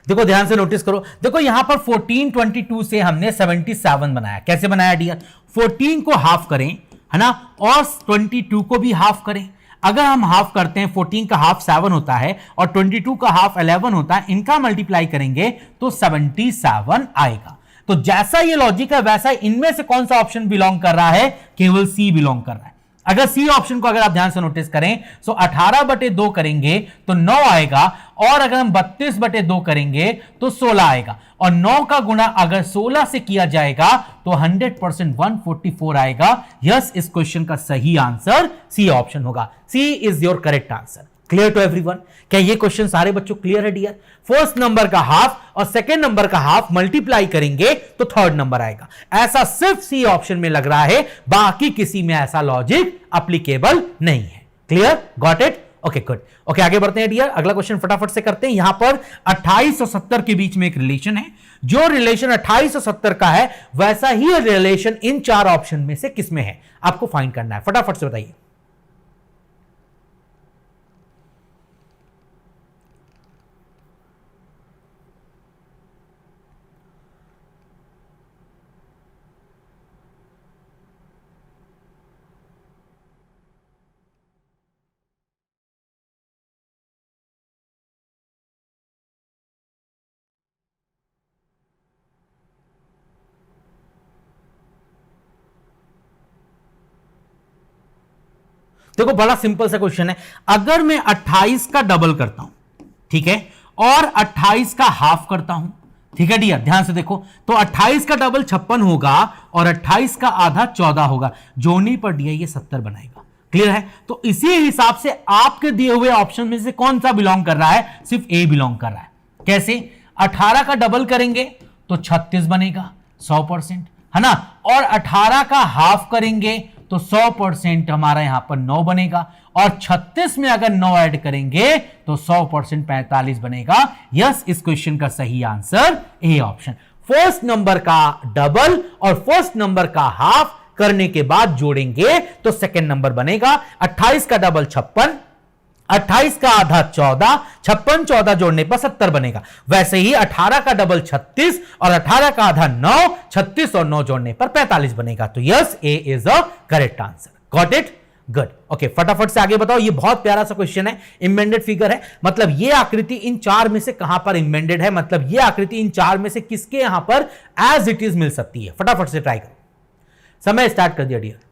[SPEAKER 2] देखो ध्यान से नोटिस करो, देखो यहां पर 1422 से हमने 77 बनाया। कैसे बनाया डियर? 14 को हाफ करें, है ना, और 22 को भी हाफ करें। अगर हम हाफ करते हैं, 14 का हाफ 7 होता है और 22 का हाफ 11 होता है, इनका मल्टीप्लाई करेंगे तो 77 आएगा। तो जैसा ये लॉजिक है वैसा इनमें से कौन सा ऑप्शन बिलोंग कर रहा है? केवल सी बिलोंग कर रहा है। अगर सी ऑप्शन को अगर आप ध्यान से नोटिस करें तो 18/2 करेंगे तो 9 आएगा, और अगर हम 32/2 करेंगे तो 16 आएगा, और 9 का गुणा अगर 16 से किया जाएगा तो 100% 144 आएगा। यस, इस क्वेश्चन का सही आंसर सी ऑप्शन होगा। C is your correct answer. Clear to everyone? क्या ये क्वेश्चन सारे बच्चों क्लियर है डियर? फर्स्ट नंबर का हाफ और सेकेंड नंबर का हाफ मल्टीप्लाई करेंगे तो थर्ड नंबर आएगा। ऐसा सिर्फ सी ऑप्शन में लग रहा है, बाकी किसी में ऐसा लॉजिक एप्लीकेबल नहीं है। Clear? Got it? Okay, good. Okay, आगे बढ़ते हैं डियर। अगला क्वेश्चन फटाफट से करते हैं। यहां पर 28 और 70 के बीच में एक रिलेशन है। जो रिलेशन 28 और 70 का है वैसा ही रिलेशन इन 4 ऑप्शन में से किसमें है, आपको फाइंड करना है। फटाफट से बताइए। देखो बड़ा सिंपल सा क्वेश्चन है। अगर मैं 28 का डबल करता हूं, ठीक है, और 28 का हाफ करता हूं, ठीक है डियर, ध्यान से देखो, तो 28 का डबल 56 होगा और 28 का आधा 14 होगा। जोड़ने पर डियर ये 70 बनाएगा। क्लियर है? तो इसी हिसाब से आपके दिए हुए ऑप्शन में से कौन सा बिलोंग कर रहा है? सिर्फ ए बिलोंग कर रहा है। कैसे? 18 का डबल करेंगे तो 36 बनेगा, 100%, है ना, और 18 का हाफ करेंगे तो 100% हमारा यहां पर 9 बनेगा, और 36 में अगर 9 ऐड करेंगे तो 100% 45 बनेगा। यस, इस क्वेश्चन का सही answer A option. First number का डबल और फर्स्ट नंबर का हाफ करने के बाद जोड़ेंगे तो सेकंड नंबर बनेगा। 28 का डबल 56, 28 का आधा 14, 56 14 जोड़ने पर 70 बनेगा। वैसे ही 18 का डबल 36 और 18 का आधा 9, 36 और 9 जोड़ने पर 45 बनेगा। तो yes, A is a correct answer. Got it? Good. Okay, फटाफट से आगे बताओ। ये बहुत प्यारा सा क्वेश्चन है, इम्बेंडेड फिगर है। मतलब ये आकृति इन 4 में से कहां पर इम्बेंडेड है, मतलब ये आकृति इन 4 में से किसके यहां पर एज इट इज मिल सकती है। फटाफट से ट्राई करो। समय स्टार्ट कर दिया डियर।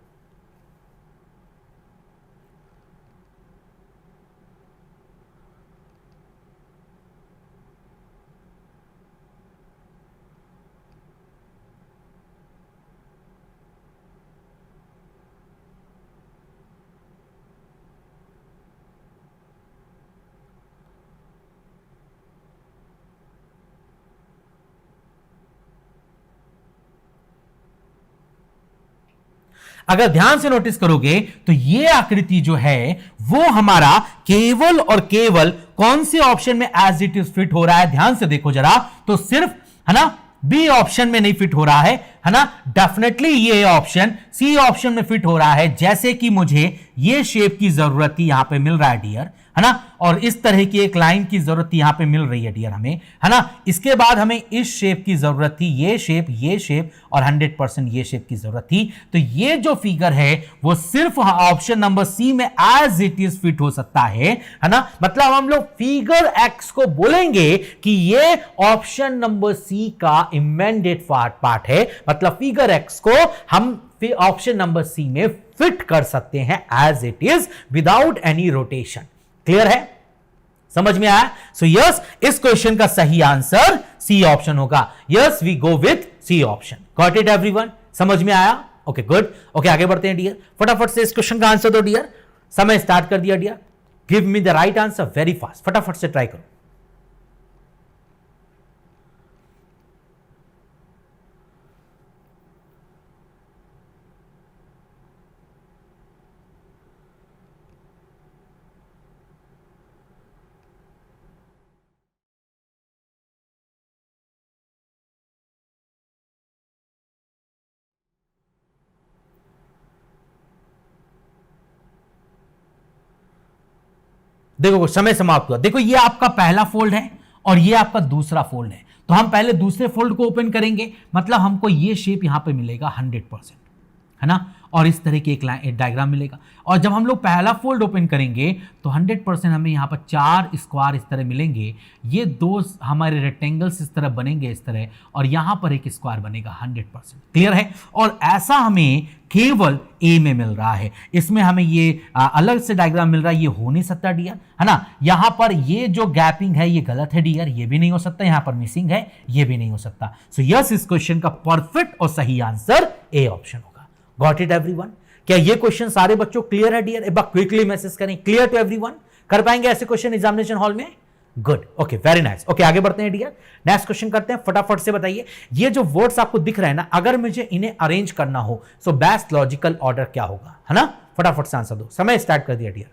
[SPEAKER 2] अगर ध्यान से नोटिस करोगे तो ये आकृति जो है वो हमारा केवल और केवल कौन से ऑप्शन में एज इट इज फिट हो रहा है, ध्यान से देखो जरा, तो सिर्फ है ना बी ऑप्शन में नहीं फिट हो रहा है ना, डेफिनेटली ये ऑप्शन सी ऑप्शन में फिट हो रहा है। जैसे कि मुझे ये शेप की जरूरत थी, यहां पे मिल रहा है डियर, है ना, और इस तरह की एक लाइन की जरूरत यहां पे मिल रही है डियर हमें, है ना। इसके बाद हमें इस शेप की जरूरत थी, ये शेप और 100% ये शेप की जरूरत थी। तो ये जो फिगर है वो सिर्फ ऑप्शन नंबर सी में एज इट इज फिट हो सकता है ना। मतलब हम लोग फिगर एक्स को बोलेंगे कि ये ऑप्शन नंबर सी का इमेंडेड पार्ट है, मतलब फिगर एक्स को हम ऑप्शन नंबर सी में फिट कर सकते हैं as it is without any rotation. Clear है, समझ में आया? सो यस, इस क्वेश्चन का सही आंसर सी ऑप्शन होगा। Yes, we go with C option. Got it everyone? समझ में आया? Okay good. ओके आगे बढ़ते हैं डियर, फटाफट से इस क्वेश्चन का आंसर दो डियर। समय स्टार्ट कर दिया dear, give me the right answer very fast, फटाफट से ट्राई करो। देखो समय समाप्त हुआ। देखो ये आपका पहला फोल्ड है और ये आपका दूसरा फोल्ड है, तो हम पहले दूसरे फोल्ड को ओपन करेंगे, मतलब हमको ये शेप यहां पे मिलेगा 100%, है ना, और इस तरह की एक डायग्राम मिलेगा। और जब हम लोग पहला फोल्ड ओपन करेंगे तो 100% हमें यहाँ पर 4 स्क्वायर इस तरह मिलेंगे, ये 2 हमारे रेक्टेंगल्स इस तरह बनेंगे इस तरह, और यहाँ पर एक स्क्वायर बनेगा 100%। क्लियर है? और ऐसा हमें केवल ए में मिल रहा है, इसमें हमें ये अलग से डायग्राम मिल रहा है, ये हो नहीं सकता डियर, है ना। यहाँ पर ये जो गैपिंग है ये गलत है डियर, ये भी नहीं हो सकता, यहाँ पर मिसिंग है, ये भी नहीं हो सकता। सो यस, इस क्वेश्चन का परफेक्ट और सही आंसर ए ऑप्शन होगा। Got it everyone? क्या ये क्वेश्चन सारे बच्चों क्लियर है डियर? एक बार क्विकली मैसेज करें, क्लियर टू एवरीवन? कर पाएंगे ऐसे क्वेश्चन एग्जामिनेशन हॉल में? Good, okay, very nice. Okay आगे बढ़ते हैं डियर, नेक्स्ट क्वेश्चन करते हैं। फटाफट से बताइए, ये जो वर्ड्स आपको दिख रहे हैं ना, अगर मुझे इन्हें अरेंज करना हो सो बेस्ट लॉजिकल ऑर्डर क्या होगा, है ना? फटाफट से आंसर दो, समय स्टार्ट कर दिया डियर।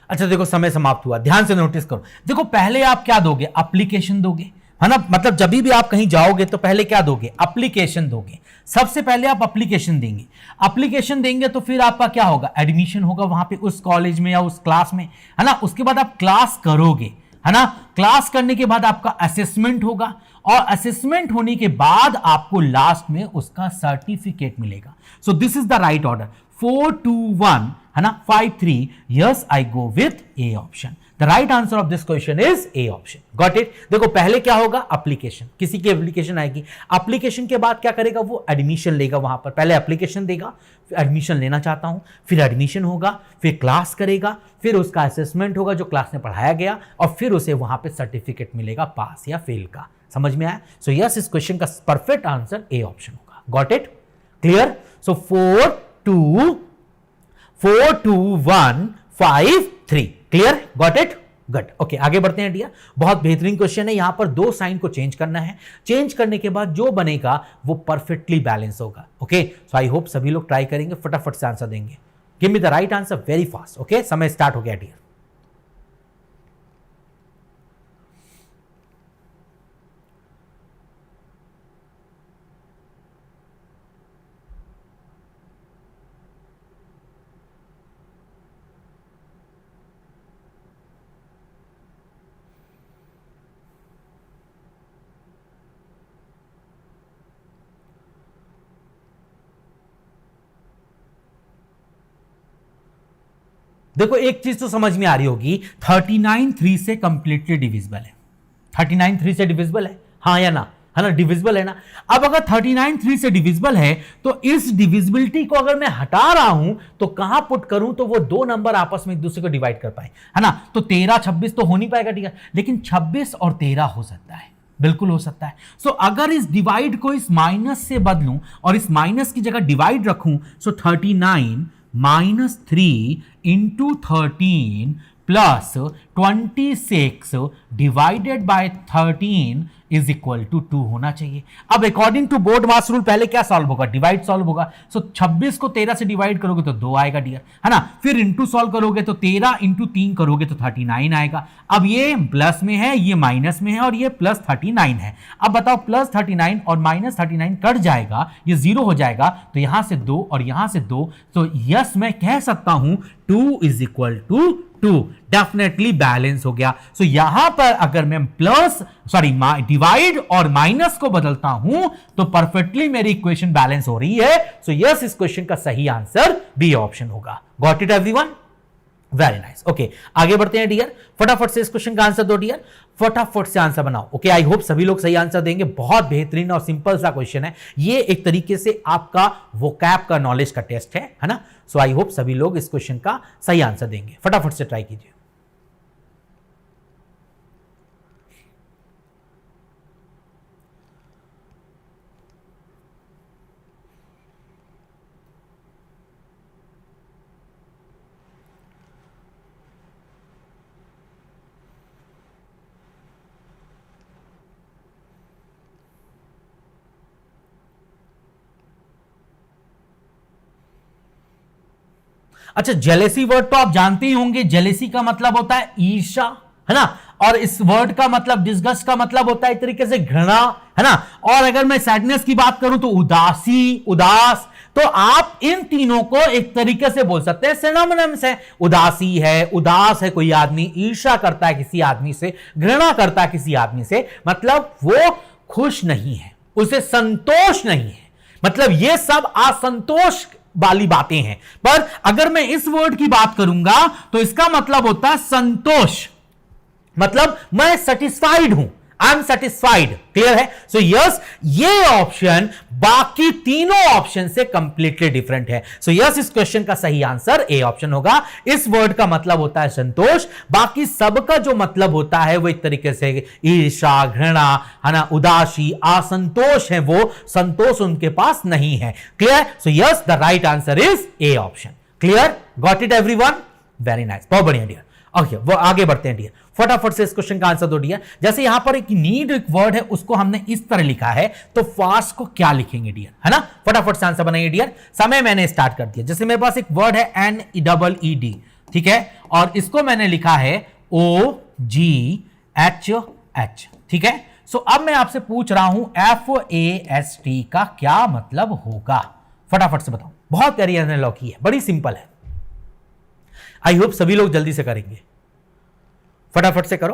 [SPEAKER 2] अच्छा देखो समय समाप्त हुआ, ध्यान से नोटिस करो। देखो पहले आप क्या दोगे? एप्लीकेशन दोगे, है ना, मतलब जब भी आप कहीं जाओगे तो पहले क्या दोगे? एप्लीकेशन दोगे। सबसे पहले आप एप्लीकेशन देंगे, एप्लीकेशन देंगे तो फिर आपका क्या होगा? एडमिशन होगा वहां पे उस कॉलेज में या उस क्लास में, है ना। उसके बाद आप क्लास करोगे, है ना, क्लास करने के बाद आपका असेसमेंट होगा, और असेसमेंट होने के बाद आपको लास्ट में उसका सर्टिफिकेट मिलेगा। So this is the right order, 4 2 1, है ना, 5 3। Yes, I go with A option. The right answer of this question is A option. Got it? देखो पहले क्या होगा? एप्लीकेशन, किसी की एप्लीकेशन आएगी, एप्लीकेशन के बाद क्या करेगा? वो एडमिशन लेगा वहां पर। पहले एप्लीकेशन देगा, एडमिशन लेना चाहता हूं, फिर एडमिशन होगा, फिर क्लास करेगा, फिर उसका असेसमेंट होगा जो क्लास में पढ़ाया गया, और फिर उसे वहां पे सर्टिफिकेट मिलेगा पास या फेल का। समझ में आया? सो यस, इस क्वेश्चन का परफेक्ट आंसर ए ऑप्शन होगा। Got it? Clear? So 4 2 1 5 3। Clear? Got it? Good. Okay आगे बढ़ते हैं डियर, बहुत बेहतरीन क्वेश्चन है। यहां पर 2 साइन को चेंज करना है, चेंज करने के बाद जो बनेगा वो परफेक्टली बैलेंस होगा। ओके, सो आई होप सभी लोग ट्राई करेंगे, फटाफट से आंसर देंगे। Give me the right answer very fast. Okay, समय स्टार्ट हो गया डियर। देखो एक चीज तो समझ में आ रही होगी, 39 3 से कंप्लीटली डिविजिबल है। 39 3 से डिविजिबल है, हाँ या ना? है ना, डिविजिबल है ना। अब अगर 39 3 से डिविजिबल है तो इस डिविजिबिलिटी को अगर मैं हटा रहा हूं तो कहां पुट करूं तो वो दो नंबर आपस में एक दूसरे को डिवाइड कर पाए, है ना। तो 13 26 तो हो नहीं पाएगा, ठीक है, लेकिन 26 और 13 हो सकता है, बिल्कुल हो सकता है। सो अगर इस डिवाइड को इस माइनस से बदलूं और इस माइनस की जगह डिवाइड रखूं, so 39 -3 into 13 plus 26 divided by 13 is equal to 2 होना चाहिए। अब according to BODMAS rule पहले क्या सॉल्व होगा, डिवाइड सॉल्व होगा। सो 26 को 13 से डिवाइड करोगे तो 2 आएगा डियर, है ना। फिर इंटू सॉल्व करोगे तो 13 इंटू 3 करोगे तो 39 आएगा। अब ये प्लस में है, ये माइनस में है और ये प्लस 39 है। अब बताओ प्लस 39 और माइनस 39 कट जाएगा, ये 0 हो जाएगा, तो यहां से 2 और यहां से 2, तो यस मैं कह सकता हूं 2 is equal to 2, definitely balance हो गया। सो यहां पर अगर मैं डिवाइड और माइनस को बदलता हूं तो परफेक्टली मेरी इक्वेशन बैलेंस हो रही है। सो यस, इस क्वेश्चन का सही आंसर बी ऑप्शन होगा। Got it everyone? Very nice. Okay, आगे बढ़ते हैं डियर, फटाफट से इस क्वेश्चन का आंसर दो डियर, फटाफट से आंसर बनाओ। ओके, आई होप सभी लोग सही आंसर देंगे। बहुत बेहतरीन और सिंपल सा क्वेश्चन है ये, एक तरीके से आपका वोकैब का नॉलेज का टेस्ट है ना। सो आई होप सभी लोग इस क्वेश्चन का सही आंसर देंगे। फटाफट से ट्राई कीजिए। अच्छा, जेलेसी वर्ड तो आप जानते ही होंगे। जेलेसी का मतलब होता है ईर्ष्या, है ना। और इस वर्ड का मतलब, डिस्गस्ट का मतलब होता है एक तरीके से घृणा, है ना। और अगर मैं सैडनेस की बात करूं तो उदासी, उदास। तो आप इन तीनों को एक तरीके से बोल सकते हैं सिनोनिम्स है। उदासी है, उदास है कोई आदमी, ईर्ष्या करता है किसी आदमी से, घृणा करता है किसी आदमी से, मतलब वो खुश नहीं है, उसे संतोष नहीं है, मतलब ये सब असंतोष वाली बातें हैं। पर अगर मैं इस वर्ड की बात करूंगा तो इसका मतलब होता है संतोष, मतलब मैं सेटिस्फाइड हूं, आई एम सेटिस्फाइड। क्लियर है? सो यस, ये ऑप्शन बाकी तीनों ऑप्शन से कंप्लीटली डिफरेंट है। सो यस, इस क्वेश्चन का सही आंसर ए ऑप्शन होगा। इस वर्ड का मतलब होता है संतोष, बाकी सबका जो मतलब होता है वो एक तरीके से ईर्ष्या, घृणा, है ना, उदासी, असंतोष है, वो संतोष उनके पास नहीं है। Clear? So yes, the right answer is A option. Clear? Got it everyone? Very nice, बहुत बढ़िया डियर। ओके, वो आगे बढ़ते हैं डियर, फटाफट से इस क्वेश्चन का आंसर दो डियर। जैसे यहां पर एक नीड एक वर्ड है, उसको हमने इस तरह लिखा है, तो फास्ट को क्या लिखेंगे डियर, है ना। फटाफट से आंसर बनाइए डियर। समय मैंने स्टार्ट कर दिया। जैसे मेरे पास एक वर्ड है NEED, ठीक है, और इसको मैंने लिखा है OGHH, ठीक है। सो अब मैं आपसे पूछ रहा हूं FAST का क्या मतलब होगा, फटाफट से बताओ। बहुत प्यारी एनालॉजी है, बड़ी सिंपल है। आई होप सभी लोग जल्दी से करेंगे, फटाफट से करो।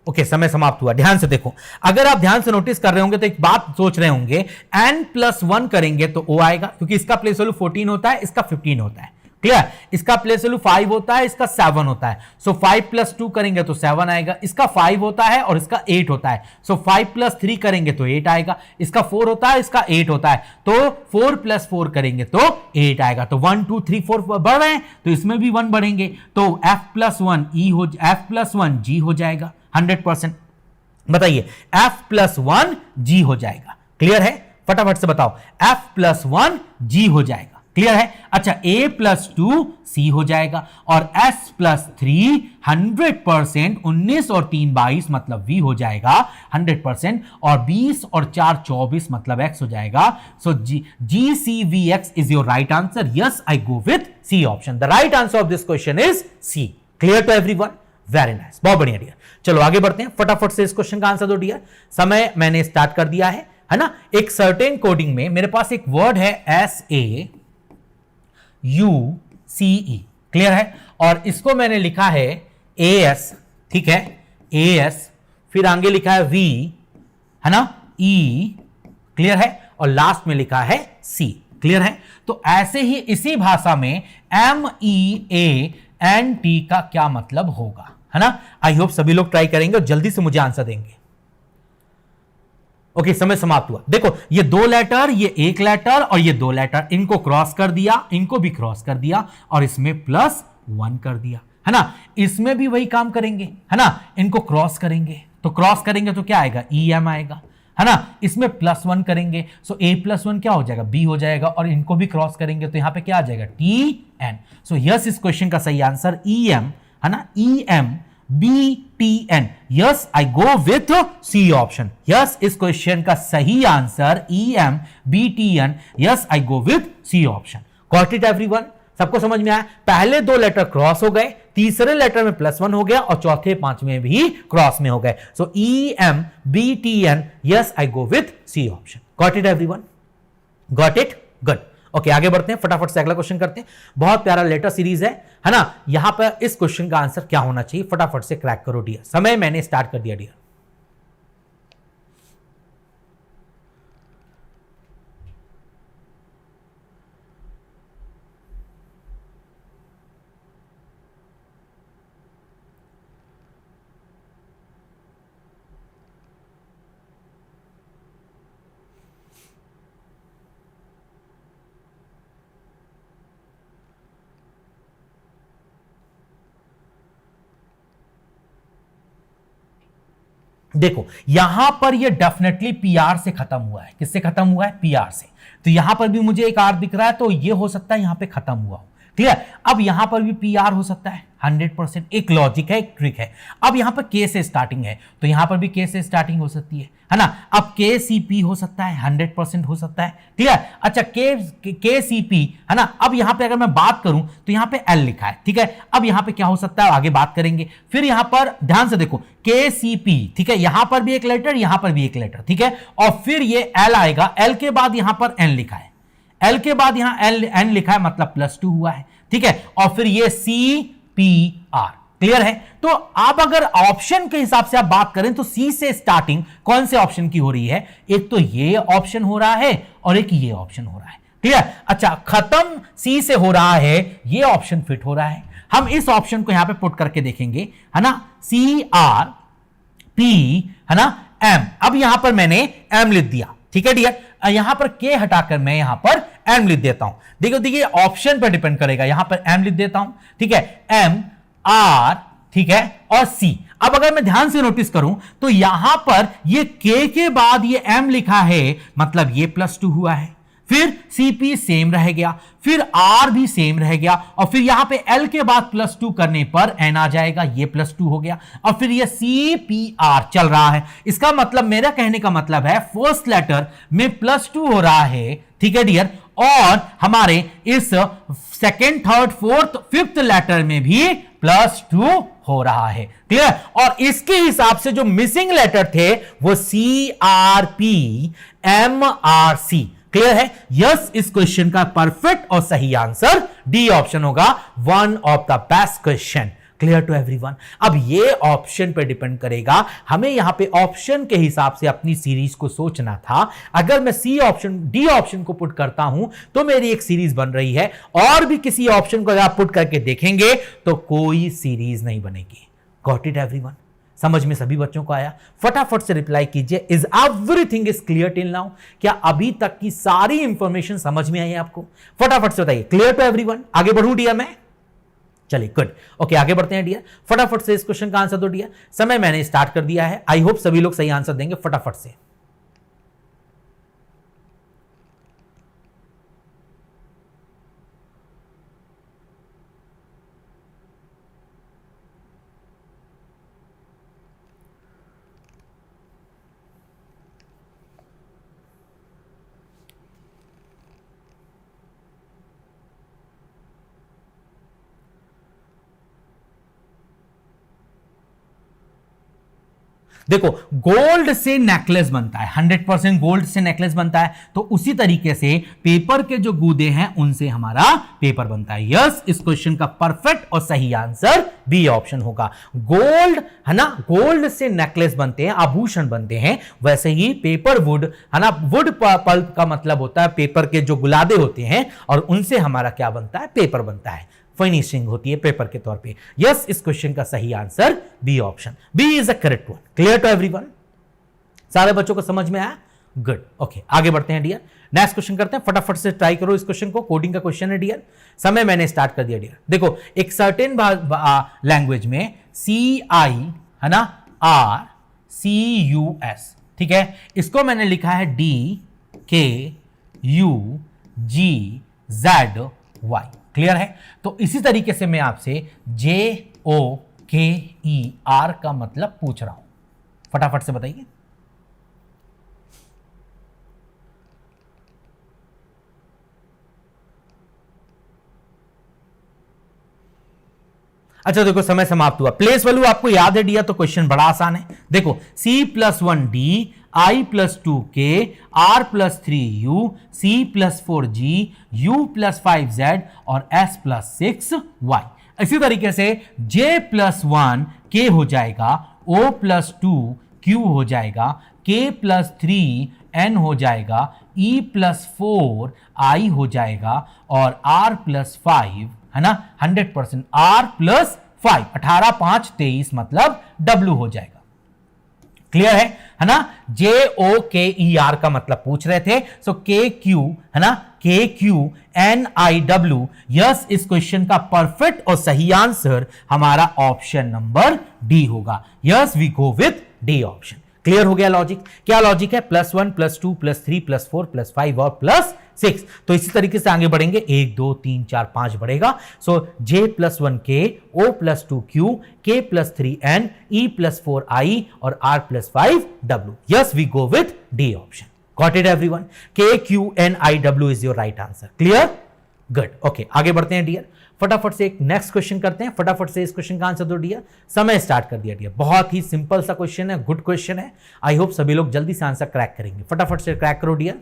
[SPEAKER 2] ओके, समय समाप्त हुआ। ध्यान से देखो, अगर आप ध्यान से नोटिस कर रहे होंगे तो एक बात सोच रहे होंगे, n+1 करेंगे तो O आएगा, क्योंकि इसका प्लेस वैल्यू 14 होता है, इसका 15 होता है। क्लियर? इसका प्लेस वैल्यू 5 होता है, इसका 7 होता है। सो 5 + 2 करेंगे तो 7 आएगा। इसका 5 होता है और इसका 8 होता है। सो 5 + 3 करेंगे तो 8 आएगा। इसका 4 होता है, इसका 8 होता है, तो 4 + 4 करेंगे तो 8 आएगा। तो 1 2 3 4 बढ़ रहे हैं, तो इसमें भी 1 बढ़ेंगे, तो F+1 G हो जाएगा 100%। बताइए, F+1 G हो जाएगा। क्लियर है? फटाफट से बताओ, F+1 G हो जाएगा। क्लियर है? अच्छा, A+2 C हो जाएगा, और S+3 100%, 19 और 3 22 मतलब V हो जाएगा 100%, और 20 और 4 24 मतलब X हो जाएगा। So GCVX is your right answer. Yes, I go with C option. The right answer of this question is C। Clear to everyone? Very nice, बहुत बढ़िया डियर। चलो आगे बढ़ते हैं, फटाफट से इस क्वेश्चन का आंसर दो डियर। समय मैंने स्टार्ट कर दिया है ना। एक सर्टेन कोडिंग में मेरे पास एक वर्ड है SAUCE, क्लियर है, और इसको मैंने लिखा है AS, ठीक है, AS, फिर आगे लिखा है V, है ना, E, क्लियर है, और लास्ट में लिखा है C। क्लियर है? तो ऐसे ही इसी भाषा में MEANT का क्या मतलब होगा, है ना? आई होप सभी लोग ट्राई करेंगे और जल्दी से मुझे आंसर देंगे। ओके, समय समाप्त हुआ। देखो, ये 2 लेटर, ये 1 लेटर और ये 2 लेटर, इनको क्रॉस कर दिया, इनको भी क्रॉस कर दिया और इसमें +1 कर दिया, है ना? इसमें भी वही काम करेंगे, है ना? इनको क्रॉस करेंगे, तो क्रॉस करेंगे तो क्या आएगा? EM आएगा, है ना? इसमें +1 करेंगे, सो A+1 क्या हो जाएगा? B हो जाएगा और इनको भी क्रॉस करेंगे तो यहां पे क्या आ जाएगा? TN। सो यस, इस क्वेश्चन का सही आंसर EM, है ना? EMBTN। Yes, I go with C option. Yes, इस क्वेश्चन का सही answer EMBTN। Yes, I go with C option. Got it everyone? सबको समझ में आया? पहले 2 लेटर क्रॉस हो गए, तीसरे लेटर में +1 हो गया और चौथे 5वें भी क्रॉस में हो गए। So EMBTN। Yes, I go with C option. Got it everyone? Got it? Good. Okay, आगे बढ़ते हैं, फटाफट से अगला क्वेश्चन करते हैं। बहुत प्यारा लेटर सीरीज है ना? यहां पर इस क्वेश्चन का आंसर क्या होना चाहिए? फटाफट से क्रैक करो डियर। समय मैंने स्टार्ट कर दिया डियर। देखो, यहां पर ये डेफिनेटली PR से खत्म हुआ है। किससे खत्म हुआ है? PR से। तो यहां पर भी मुझे एक R दिख रहा है, तो ये हो सकता है यहां पे खत्म हुआ हो। ठीक है, अब यहां पर भी PR हो सकता है 100%। एक लॉजिक है, एक ट्रिक है। अब यहां पर K से स्टार्टिंग है, तो यहां पर भी K से स्टार्टिंग हो सकती है ना? अब KCP हो सकता है, 100% हो सकता है। ठीक है, अच्छा, KCP, है ना? अब यहां पे अगर मैं बात करूं तो यहां पे L लिखा है, ठीक है? अब यहां पे क्या हो सकता है, आगे बात करेंगे। फिर यहां पर ध्यान से देखो, KCP, ठीक है? यहां पर भी एक लेटर, यहां पर भी एक लेटर, ठीक है? और फिर ये L आएगा, L के बाद यहां पर N लिखा है, L के बाद यहां N लिखा है, मतलब +2 हुआ है, ठीक है? और फिर ये CPR। क्लियर है? तो आप अगर ऑप्शन के हिसाब से आप बात करें तो C से स्टार्टिंग कौन से ऑप्शन की हो रही है? एक तो ये ऑप्शन हो रहा है और एक ये ऑप्शन हो रहा है। ठीक है, अच्छा, खत्म C से हो रहा है, ये ऑप्शन फिट हो रहा है। हम इस ऑप्शन को यहां पे पुट करके देखेंगे, है ना? CRP, है ना? M। अब यहां पर मैंने M लिख दिया, ठीक है डियर? यहां पर K हटाकर मैं यहां पर M लिख देता हूं। देखिए ऑप्शन पर डिपेंड करेगा। यहां पर M लिख देता हूं, ठीक है? M R, ठीक है, और C। अब अगर मैं ध्यान से नोटिस करूं तो यहां पर ये K के बाद ये M लिखा है, मतलब ये +2 हुआ है। फिर CP सेम रह गया, फिर R भी सेम रह गया, और फिर यहां पे L के बाद +2 करने पर N आ जाएगा, ये +2 हो गया, और फिर ये CPR चल रहा है। इसका मतलब, मेरा कहने का मतलब है, फर्स्ट लेटर में +2 हो रहा है, ठीक है डियर? और हमारे इस second, third, fourth, fifth letter में भी +2 हो रहा है। क्लियर? और इसके हिसाब से जो मिसिंग लेटर थे वो CRP, MRC। क्लियर है? यस, इस क्वेश्चन का परफेक्ट और सही आंसर डी ऑप्शन होगा, one of the best question. Clear to everyone? अब ये ऑप्शन पे डिपेंड करेगा, हमें यहां पे ऑप्शन के हिसाब से अपनी सीरीज को सोचना था। अगर मैं डी ऑप्शन को पुट करता हूं तो मेरी एक सीरीज बन रही है, और भी किसी ऑप्शन को अगर आप पुट करके देखेंगे तो कोई सीरीज नहीं बनेगी। Got it everyone? समझ में सभी बच्चों को आया? फटाफट से रिप्लाई कीजिए, is everything is clear till now? क्या अभी तक की सारी इंफॉर्मेशन समझ में आई है आपको? फटाफट से बताइए। Clear to everyone? आगे बढ़ूं डियर मैं? चलिए, गुड। ओके, आगे बढ़ते हैं डियर। फटाफट से इस क्वेश्चन का आंसर दो डियर। समय मैंने स्टार्ट कर दिया है। आई होप सभी लोग सही आंसर देंगे फटाफट से। देखो गोल्ड से नेकलेस बनता है, 100% गोल्ड से नेकलेस बनता है, तो उसी तरीके से पेपर के जो गूदे हैं उनसे हमारा पेपर बनता है। यस, इस क्वेश्चन का परफेक्ट और सही आंसर बी ऑप्शन होगा। गोल्ड है ना, गोल्ड से नेकलेस बनते हैं, आभूषण बनते हैं, वैसे ही पेपर वुड है ना, वुड पल्प का मतलब होता है पेपर के जो गुलादे होते हैं और उनसे हमारा क्या बनता है, पेपर बनता है, फिनिशिंग होती है पेपर के तौर पे। यस, इस क्वेश्चन का सही answer B option, B is the correct one. Clear to everyone? सारे बच्चों को समझ में आया? गुड। ओके, आगे बढ़ते हैं डियर, नेक्स्ट क्वेश्चन करते हैं। फटाफट से ट्राई करो इस क्वेश्चन को, कोडिंग का क्वेश्चन है डियर। समय मैंने स्टार्ट कर दिया डियर। देखो एक सर्टेन लैंग्वेज में CI है ना, RCUS, ठीक है, इसको मैंने लिखा है DKUGZY। क्लियर है? तो इसी तरीके से मैं आपसे JOKER का मतलब पूछ रहा हूं, फटाफट से बताइए। अच्छा देखो समय समाप्त हुआ। प्लेस वैल्यू आपको याद है डियर, तो क्वेश्चन बड़ा आसान है। देखो C+1D, I+2K, R+3U, C+4G, U+5Z और S+6Y। इसी तरीके से J+1K हो जाएगा, O+2Q हो जाएगा, K+3N हो जाएगा, E+4I हो जाएगा और R+5 है ना, 100% R+5, 18 5 23 मतलब W हो जाएगा। क्लियर है ना? JOKER का मतलब पूछ रहे थे, सो KQ है ना, KQNIW। यस, इस क्वेश्चन का परफेक्ट और सही आंसर हमारा ऑप्शन नंबर डी होगा। Yes, we go with D option. Clear हो गया लॉजिक? क्या लॉजिक है? +1 +2 +3 +4 +5 और +6। तो इसी तरीके से आगे बढ़ेंगे, 1 2 3 4 5 बढ़ेगा। सो J+1K, O+2Q, K+3N, E+4I और R+5W। Yes, we go with D option. Got it everyone? KQNIW is your right answer. Clear? Good. Okay, आगे बढ़ते हैं डियर। फटाफट से एक नेक्स्ट क्वेश्चन करते हैं। फटाफट से इस क्वेश्चन का आंसर दो डियर। समय स्टार्ट कर दिया डियर। बहुत ही सिंपल सा क्वेश्चन है, गुड क्वेश्चन है। आई होप सभी लोग जल्दी से आंसर क्रैक करेंगे। फटाफट से क्रैक करो डियर।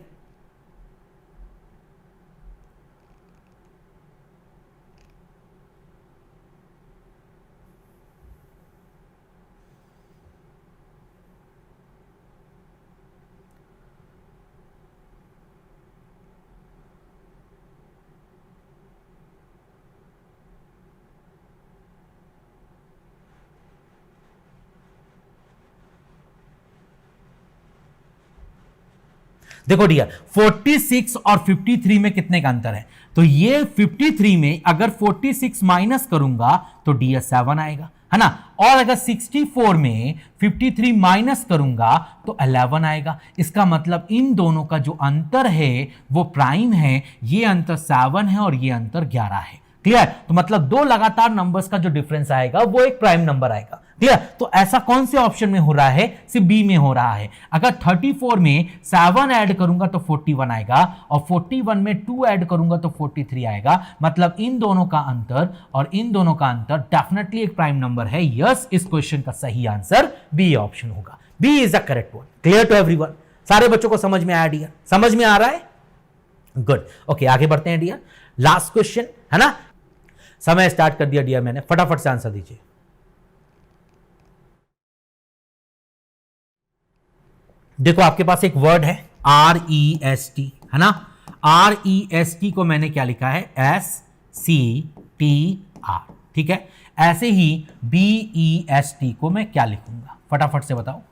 [SPEAKER 2] देखो डियर, 46 और 53 में कितने का अंतर है? तो ये 53 में अगर 46 माइनस करूंगा तो डियर 7 आएगा, है ना। और अगर 64 में 53 माइनस करूंगा तो 11 आएगा। इसका मतलब इन दोनों का जो अंतर है वो प्राइम है। ये अंतर 7 है और ये अंतर 11 है। क्लियर? तो मतलब दो लगातार नंबर्स का जो डिफरेंस आएगा वो एक प्राइम नंबर आएगा। क्लियर? तो ऐसा कौन से ऑप्शन में हो रहा है? सिर्फ बी में हो रहा है। अगर 34 में 7 ऐड करूंगा तो 41 आएगा और 41 में 2 ऐड करूंगा तो 43 आएगा। मतलब इन दोनों का अंतर और इन दोनों का अंतर डेफिनेटली एक प्राइम नंबर है। यस, इस क्वेश्चन का सही आंसर बी ऑप्शन होगा। B is the correct one. Clear to everyone? सारे बच्चों को समझ में आया डियर? समझ में आ रहा है? गुड। ओके, आगे बढ़ते हैं डियर। लास्ट क्वेश्चन है ना। समय स्टार्ट कर दिया डियर मैंने, फटाफट से आंसर दीजिए। देखो आपके पास एक वर्ड है REST, है ना। REST को मैंने क्या लिखा है? SCTR, ठीक है। ऐसे ही BEST को मैं क्या लिखूंगा? फटाफट से बताओ।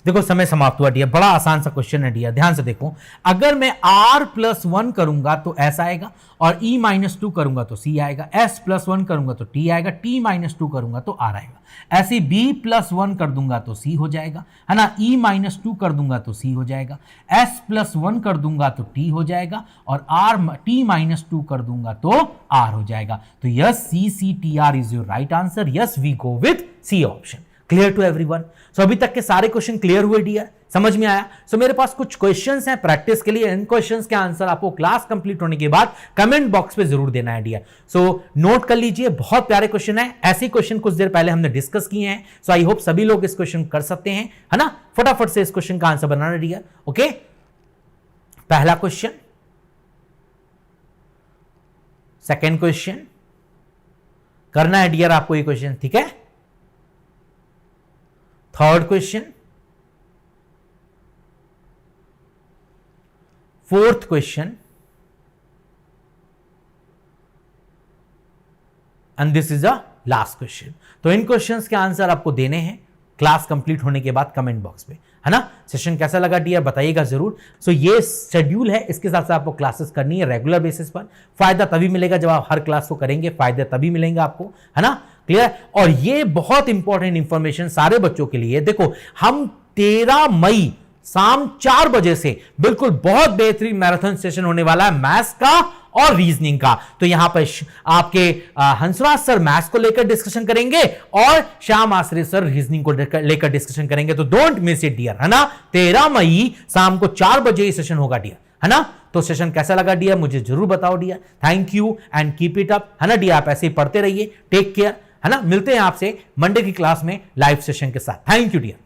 [SPEAKER 2] देखो समय समाप्त हुआ डियर। बड़ा आसान सा क्वेश्चन है डियर, ध्यान से देखो। अगर मैं R+1 करूंगा तो S आएगा और E-2 करूंगा तो C आएगा। S+1 करूंगा तो T आएगा। T-2 करूंगा तो R आएगा। ऐसे B+1 कर दूंगा तो C हो जाएगा, है ना। E-2 कर दूंगा तो C हो जाएगा। S+1 कर दूंगा तो T हो जाएगा और T-2 कर दूंगा तो R हो जाएगा। तो yes, CCTR is your right answer. Yes, we go with C option. Clear to everyone? So अभी तक के सारे क्वेश्चन क्लियर हुए डियर, समझ में आया? सो मेरे पास कुछ क्वेश्चंस हैं प्रैक्टिस के लिए, इन क्वेश्चंस के आंसर आपको क्लास कंप्लीट होने के बाद कमेंट बॉक्स पे जरूर देना है डियर। सो नोट कर लीजिए, बहुत प्यारे क्वेश्चन है, ऐसे क्वेश्चन कुछ देर पहले हमने डिस्कस किए हैं। सो आई होप सभी लोग इस क्वेश्चन कर सकते हैं, है ना? फटाफट से इस क्वेश्चन का आंसर बनाना डियर। ओके, पहला क्वेश्चन, सेकेंड क्वेश्चन करना है डियर आपको ये क्वेश्चन, ठीक है? Third question, fourth question and this is a last question. तो इन क्वेश्चंस के आंसर आपको देने हैं क्लास कंप्लीट होने के बाद कमेंट बॉक्स में, है ना? सेशन कैसा लगा डियर बताइएगा जरूर। सो ये शेड्यूल है, इसके साथ साथ आपको क्लासेस करनी है रेगुलर बेसिस पर। फायदा तभी मिलेगा जब आप हर क्लास को करेंगे, फायदे तभी मिलेंगे आपको, है ना? क्लियर? और ये बहुत इंपॉर्टेंट इंफॉर्मेशन सारे बच्चों के लिए, देखो हम 13 मई शाम 4 बजे से बिल्कुल बहुत बेहतरीन मैराथन सेशन होने वाला है मैथ्स का और रीजनिंग का। तो यहां पर आपके हंसराज सर मैथ्स को लेकर डिस्कशन करेंगे और श्याम आश्रय सर रीजनिंग को लेकर डिस्कशन करेंगे। तो डोंट मिस इट डियर, है ना? 13 मई शाम को 4 बजे ये सेशन होगा डियर, है ना? तो सेशन कैसा लगा डियर मुझे जरूर बताओ dear. Thank you and keep it up, है ना डियर? आप ऐसे ही पढ़ते रहिए, टेक केयर, है ना? मिलते हैं आपसे मंडे की क्लास में लाइव सेशन के साथ। Thank you dear.